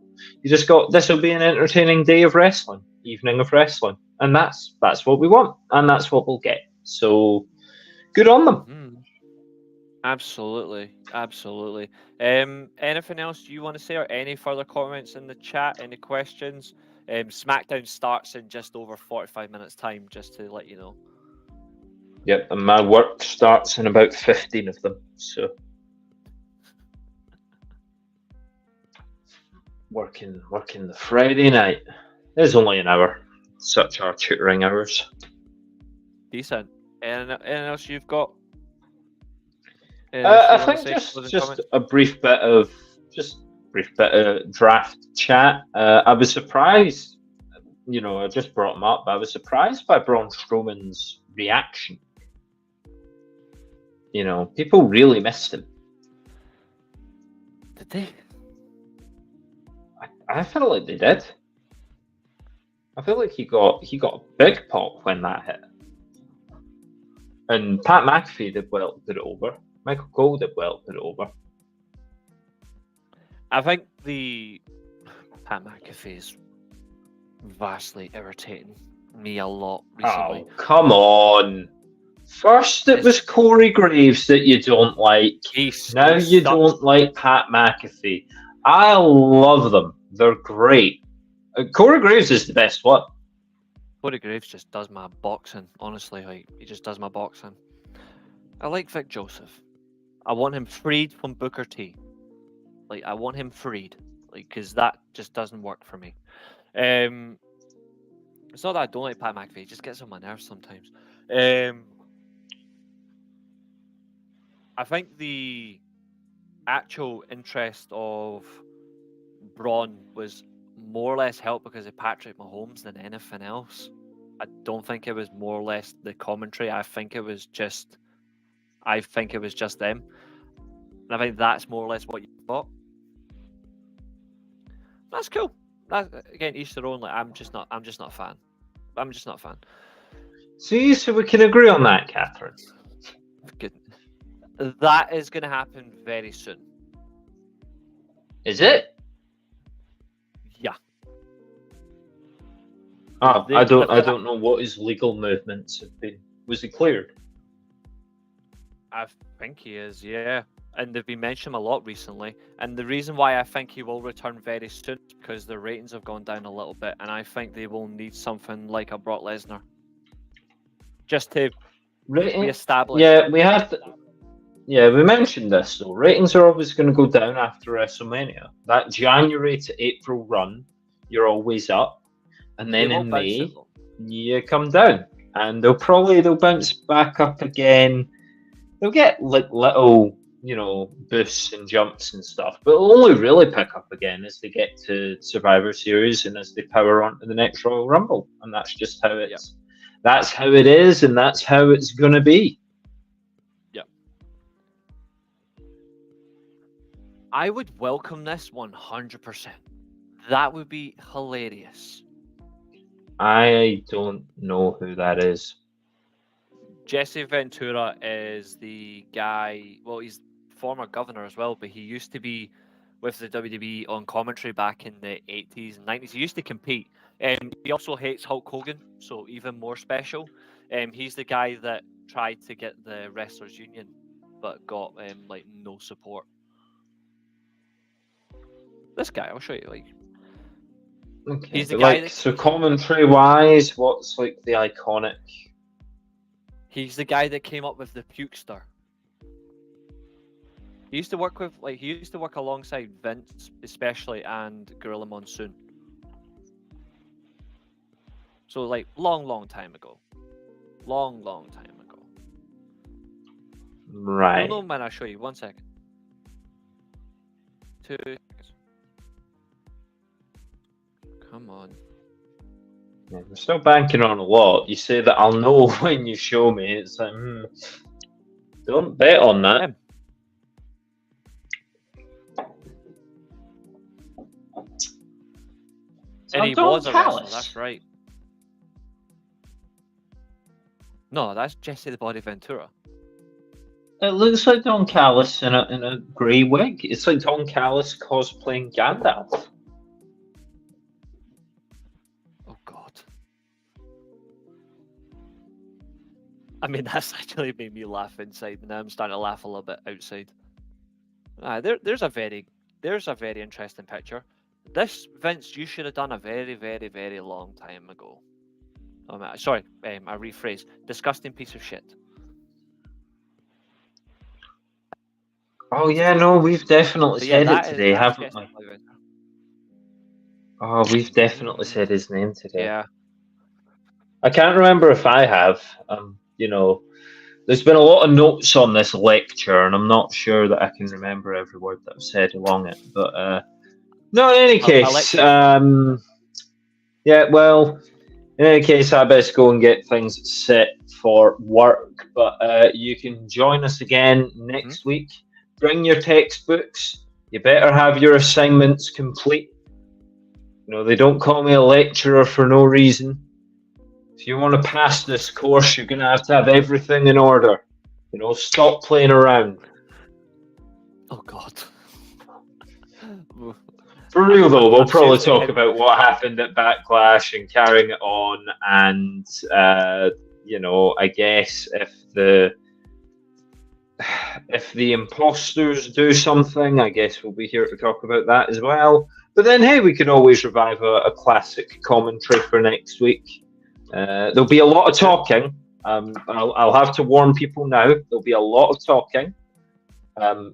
You just got, this will be an entertaining day of wrestling, evening of wrestling, and that's what we want, and that's what we'll get. So good on them. Absolutely. Anything else you want to say, or any further comments in the chat? Any questions? SmackDown starts in just over 45 minutes time, just to let you know. Yep, and my work starts in about 15 of them. So working the Friday night. It's only an hour. Such are tutoring hours. Decent. Anything else you've got? I think just a brief bit of draft chat. I was surprised. I just brought him up, but I was surprised by Braun Strowman's reaction. People really missed him. Did they? I feel like they did. I feel like he got a big pop when that hit. And Pat McAfee did it over. Michael Cole did well, put it over. I think the Pat McAfee is vastly irritating me a lot recently. Oh, come on. First it was Corey Graves that you don't like. Now you don't like Pat McAfee. I love them. They're great. Corey Graves is the best one. Corey Graves just does my boxing, honestly. Like, he just does my boxing. I like Vic Joseph. I want him freed from Booker T. Like, I want him freed. Like, because that just doesn't work for me. It's not that I don't like Pat McAfee. It just gets on my nerves sometimes. I think the actual interest of Braun was more or less helped because of Patrick Mahomes than anything else. I don't think it was more or less the commentary. I think it was just them. And I think that's more or less what you thought. That's cool. That, again, each their own. Like, I'm just not a fan. I'm just not a fan. See, so we can agree on that, Catherine. Good. That is going to happen very soon. Is it? Yeah. Oh, I don't know what his legal movements have been. Was he cleared? I think he is, yeah. And they've been mentioning him a lot recently. And the reason why I think he will return very soon is because the ratings have gone down a little bit, and I think they will need something like a Brock Lesnar. Just to reestablish. Yeah, we have to. Yeah, we mentioned this though. Ratings are always going to go down after WrestleMania. That January to April run, you're always up, and then in May you come down, and they'll bounce back up again. They'll get like little, boosts and jumps and stuff, but it'll only really pick up again as they get to Survivor Series and as they power on to the next Royal Rumble, and that's just how it's. Yep. That's how it is, and that's how it's going to be. I would welcome this 100%. That would be hilarious. I don't know who that is. Jesse Ventura is the guy. Well, he's former governor as well, but he used to be with the WWE on commentary back in the 80s and 90s. He used to compete. He also hates Hulk Hogan, so even more special. He's the guy that tried to get the Wrestlers Union, but got like no support. This guy, I'll show you. Like, Okay, he's the but, guy like, that so commentary wise, what's like the iconic? he's the guy that came up with the Pukester. He used to work alongside Vince, especially, and Gorilla Monsoon. So, like, long time ago. Long time ago. Right. No, man, I'll show you. 1 second. 2 seconds. Come on. Yeah, we're still banking on a lot. You say that I'll know when you show me. It's like, don't bet on that. And he was a wrestler, that's right. No, that's Jesse the Body Ventura. It looks like Don Callis in a grey wig. It's like Don Callis cosplaying Gandalf. Oh God. I mean, that's actually made me laugh inside, and now I'm starting to laugh a little bit outside. There's a very interesting picture. This, Vince, you should have done a very long time ago. Sorry, I rephrase. Disgusting piece of shit. Oh yeah, no, we've definitely said it today, haven't we? Oh, we've definitely said his name today. Yeah. I can't remember if I have. You know, there's been a lot of notes on this lecture, and I'm not sure that I can remember every word that I've said along it. But no, in any case, yeah, well, in any case, I best go and get things set for work. But you can join us again next week. Bring your textbooks. You better have your assignments complete. You know, they don't call me a lecturer for no reason. If you want to pass this course, you're going to have everything in order. You know, stop playing around. Oh, God. For real, though, we'll probably talk about what happened at Backlash and carrying it on. And, you know, I guess if the imposters do something, I guess we'll be here to talk about that as well. But then, hey, we can always revive a classic commentary for next week. There'll be a lot of talking. I'll have to warn people now. There'll be a lot of talking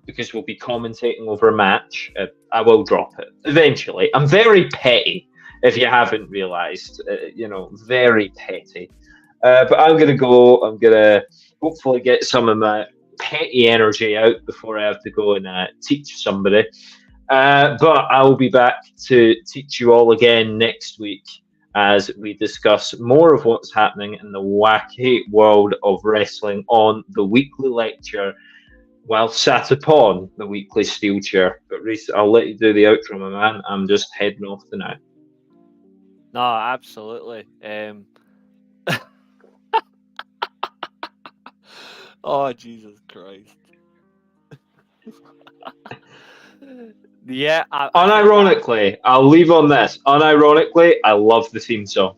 because we'll be commentating over a match. I will drop it eventually. I'm very petty, if you haven't realised. You know, very petty. But I'm going to go. I'm going to hopefully get some of my petty energy out before I have to go and teach somebody. But I will be back to teach you all again next week as we discuss more of what's happening in the wacky world of wrestling on the weekly lecture while sat upon the weekly Steelchair. But Reece, I'll let you do the outro, my man. I'm just heading off to now. No, absolutely. Oh, Jesus Christ. Yeah. Unironically, I'll leave on this. Unironically, I love the theme song.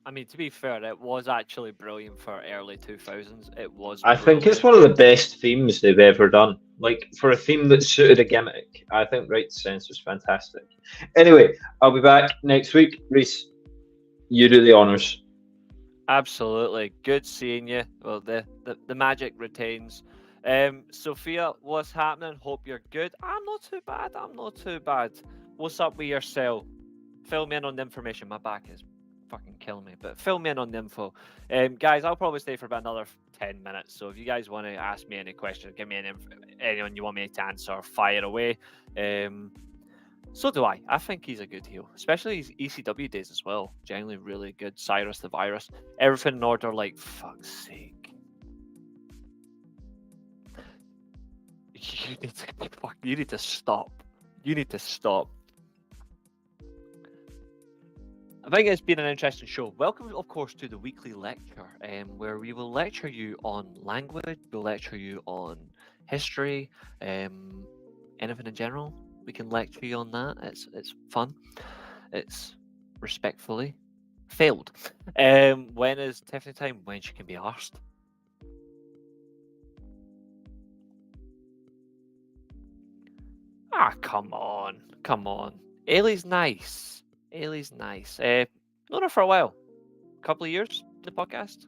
I mean, to be fair, it was actually brilliant for early 2000s. It was. I think it's one of the best themes they've ever done. Like, for a theme that suited a gimmick, I think Right to Sense was fantastic. Anyway, I'll be back next week. Reece, you do the honours. Absolutely. Good seeing you. Well, the magic retains. Sophia, what's happening? Hope you're good. I'm not too bad. What's up with yourself? Fill me in on the information. My back is fucking killing me, but fill me in on the info. Guys, I'll probably stay for about another 10 minutes. So if you guys want to ask me any questions, give me anyone you want me to answer, fire away. So do I. I think he's a good heel, especially his ECW days as well. Generally really good. Cyrus the Virus. Everything in order, like, fuck's sake. You need to stop. You need to stop. I think it's been an interesting show. Welcome, of course, to the weekly lecture, where we will lecture you on language, we'll lecture you on history, anything in general. We can lecture you on that. It's fun. It's respectfully failed. When is Tiffany time? When she can be arsed. Ah, come on. Eilidh's nice. Known her for a while. A couple of years, the podcast.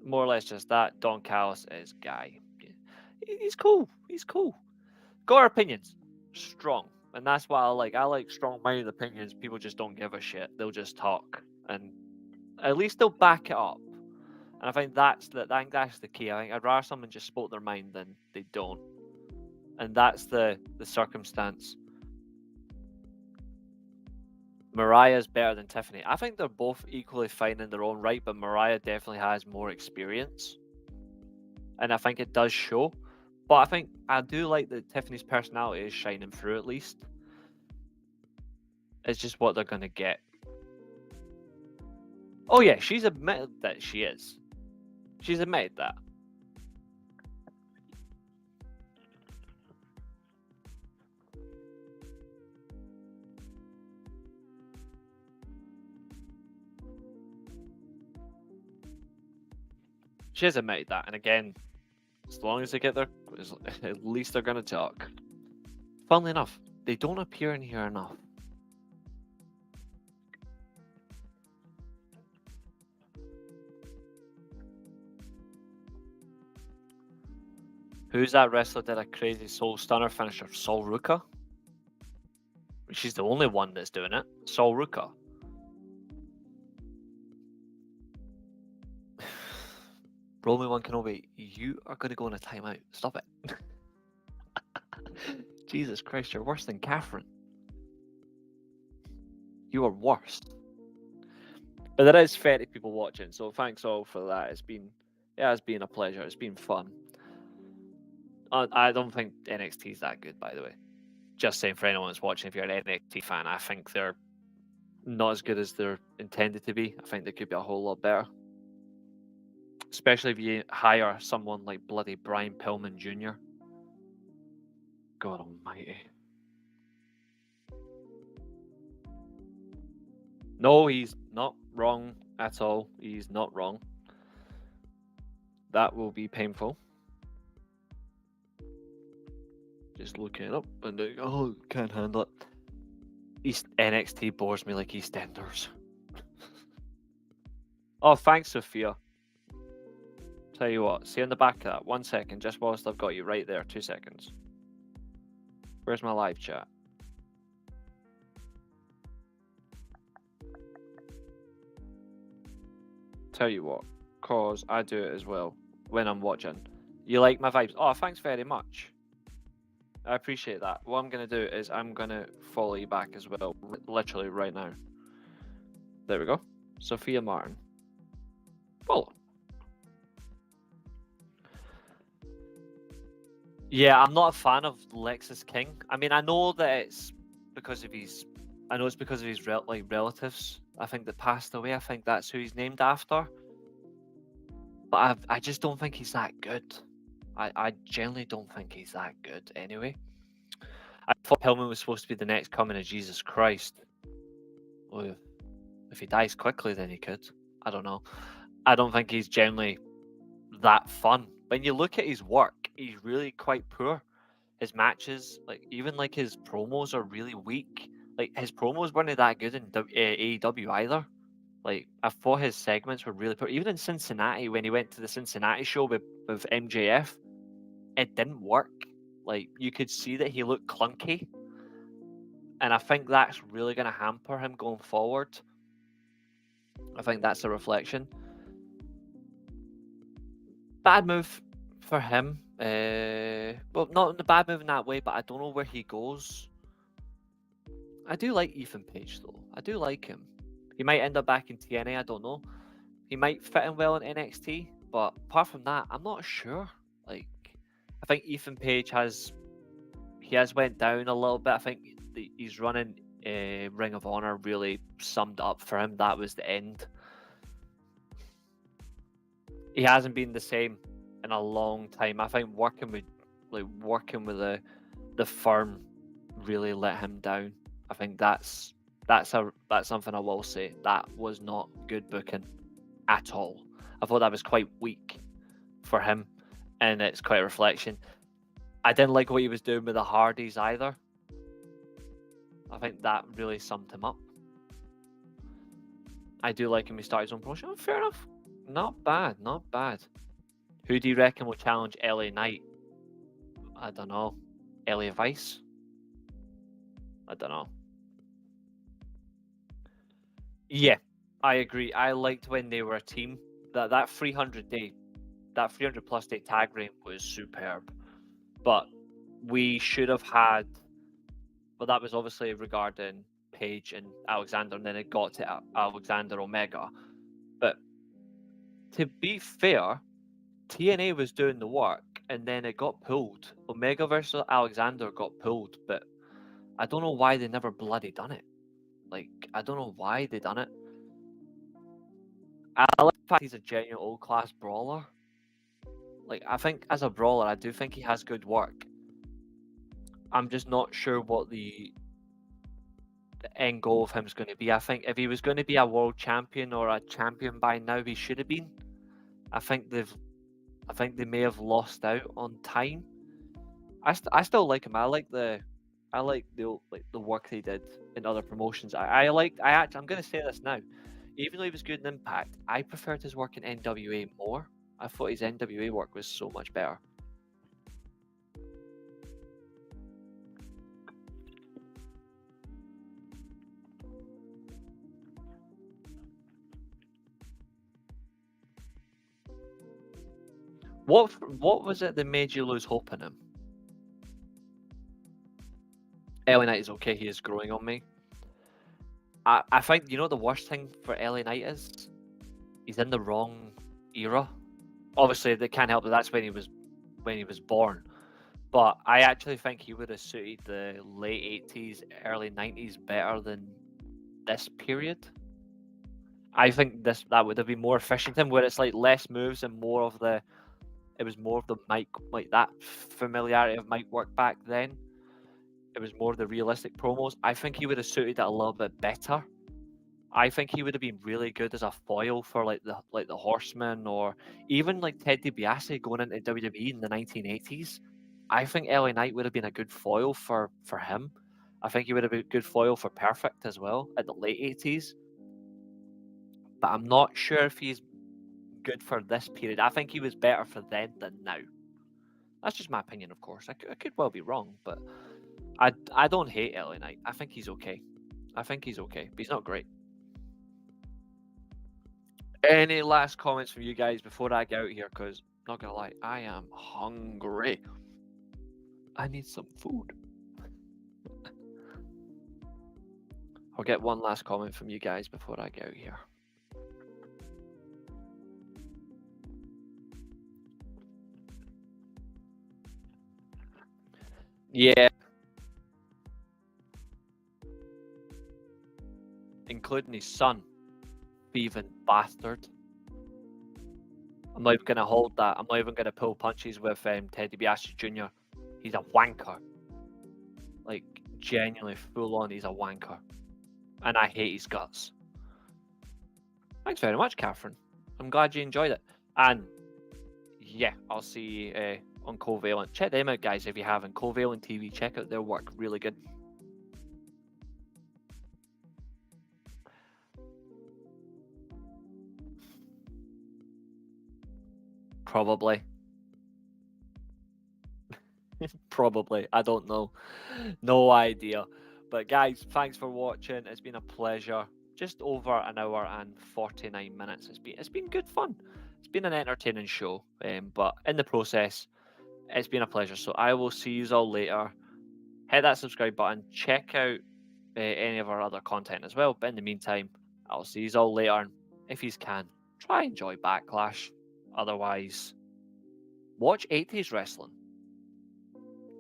More or less just that. Don Callis is Guy. He's cool. Got our opinions. Strong. And that's what I like. I like strong-minded opinions. People just don't give a shit. They'll just talk. And at least they'll back it up. And I think that's the key. I think I'd rather someone just spoke their mind than they don't. And that's the circumstance. Mariah's better than Tiffany. I think they're both equally fine in their own right, but Mariah definitely has more experience. And I think it does show. But I do like that Tiffany's personality is shining through at least. It's just what they're going to get. Oh yeah, she's admitted that she is. She's admitted that. She has admitted that, and again, as long as they get there, at least they're going to talk. Funnily enough, they don't appear in here enough. Who's that wrestler that did a crazy soul stunner finisher? Sol Ruka? She's the only one that's doing it. Sol Ruka. Roman One Kenobi, you are going to go on a timeout. Stop it. Jesus Christ, you're worse than Catherine. You are worse. But there is 30 people watching, so thanks all for that. It's been a pleasure. It's been fun. I don't think NXT is that good, by the way. Just saying for anyone that's watching, if you're an NXT fan, I think they're not as good as they're intended to be. I think they could be a whole lot better. Especially if you hire someone like bloody Brian Pillman Jr. God almighty. No, he's not wrong at all. He's not wrong. That will be painful. Just looking it up and doing, oh, can't handle it. NXT bores me like EastEnders. Oh, thanks, Sophia. Tell you what, see on the back of that, 1 second, just whilst I've got you right there, 2 seconds. Where's my live chat? Tell you what, cause I do it as well when I'm watching. You like my vibes? Oh, thanks very much. I appreciate that. What I'm going to do is I'm going to follow you back as well, literally right now. There we go. Sophia Martin. Follow. Yeah, I'm not a fan of Lexus King. I mean, I know that it's because of his relatives. I think that passed away. I think that's who he's named after. But I just don't think he's that good. I generally don't think he's that good anyway. I thought Pillman was supposed to be the next coming of Jesus Christ. Well, if he dies quickly, then he could. I don't know. I don't think he's generally that fun. When you look at his work, he's really quite poor. His matches, even his promos are really weak. Like, his promos weren't that good in AEW either. Like, I thought his segments were really poor. Even in Cincinnati, when he went to the Cincinnati show with MJF, it didn't work. Like, you could see that he looked clunky. And I think that's really going to hamper him going forward. I think that's a reflection. Bad move for him. Well, not the bad move in that way, but I don't know where he goes. I do like Ethan Page, though. I do like him. He might end up back in TNA, I don't know. He might fit in well in NXT, but apart from that, I'm not sure. Like, I think Ethan Page has went down a little bit. I think he's running Ring of Honor really summed up for him. That was the end. He hasn't been the same in a long time. I think working with the firm really let him down. I think that's something I will say. That was not good booking at all. I thought that was quite weak for him, and it's quite a reflection. I didn't like what he was doing with the Hardys either. I think that really summed him up. I do like him. He started his own promotion. Oh, fair enough. Not bad. Not bad. Who do you reckon will challenge LA Knight? I don't know. LA Vice? I don't know. Yeah, I agree. I liked when they were a team. That 300 plus day tag reign was superb. But we should have had. Well, that was obviously regarding Paige and Alexander, and then it got to Alexander Omega. But to be fair, TNA was doing the work, and then it got pulled. Omega versus Alexander got pulled, but I don't know why they never bloody done it. Like, I don't know why they done it. I like the fact he's a genuine old class brawler. Like, I think as a brawler, I do think he has good work. I'm just not sure what the end goal of him is going to be. I think if he was going to be a world champion or a champion by now, he should have been. I think they may have lost out on time. I still like him. I like the work they did in other promotions. I'm going to say this now. Even though he was good in Impact, I preferred his work in NWA more. I thought his NWA work was so much better. What was it that made you lose hope in him? LA Knight is okay. He is growing on me. I think, you know, the worst thing for LA Knight is he's in the wrong era. Obviously, they can't help it. That's when he was born. But I actually think he would have suited the late 80s, early 90s better than this period. I think that would have been more efficient in where it's like less moves and more of the mic, like that familiarity of mic work back then. It was more of the realistic promos. I think he would have suited it a little bit better. I think he would have been really good as a foil for like the Horsemen, or even like Ted DiBiase going into WWE in the 1980s. I think LA Knight would have been a good foil for him. I think he would have been a good foil for Perfect as well at the late 80s. But I'm not sure if he's good for this period. I think he was better for then than now. That's just my opinion, of course. I could well be wrong, but I don't hate LA Knight. I think he's okay. But he's not great. Any last comments from you guys before I get out here? Because, not gonna lie, I am hungry. I need some food. I'll get one last comment from you guys before I get out here. Yeah. Including his son. Thieving bastard. I'm not even going to hold that. I'm not even going to pull punches with Ted DiBiase Jr. He's a wanker. Like, genuinely full on, he's a wanker. And I hate his guts. Thanks very much, Catherine. I'm glad you enjoyed it. And yeah, I'll see you on Covalent. Check them out, guys, if you haven't. Covalent TV, check out their work. Really good. Probably. Probably. I don't know. No idea. But guys, thanks for watching. It's been a pleasure. Just over an hour and 49 minutes. It's been good fun. It's been an entertaining show. But in the process, it's been a pleasure. So I will see you all later. Hit that subscribe button. Check out any of our other content as well. But in the meantime, I'll see you all later. If you can, try and enjoy Backlash. Otherwise, watch 80s wrestling.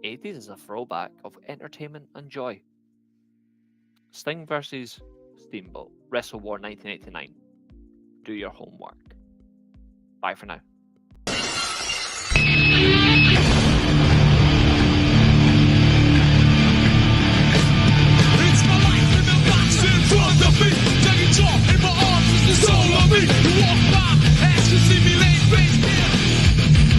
80s is a throwback of entertainment and joy. Sting versus Steamboat, Wrestle War 1989. Do your homework. Bye for now.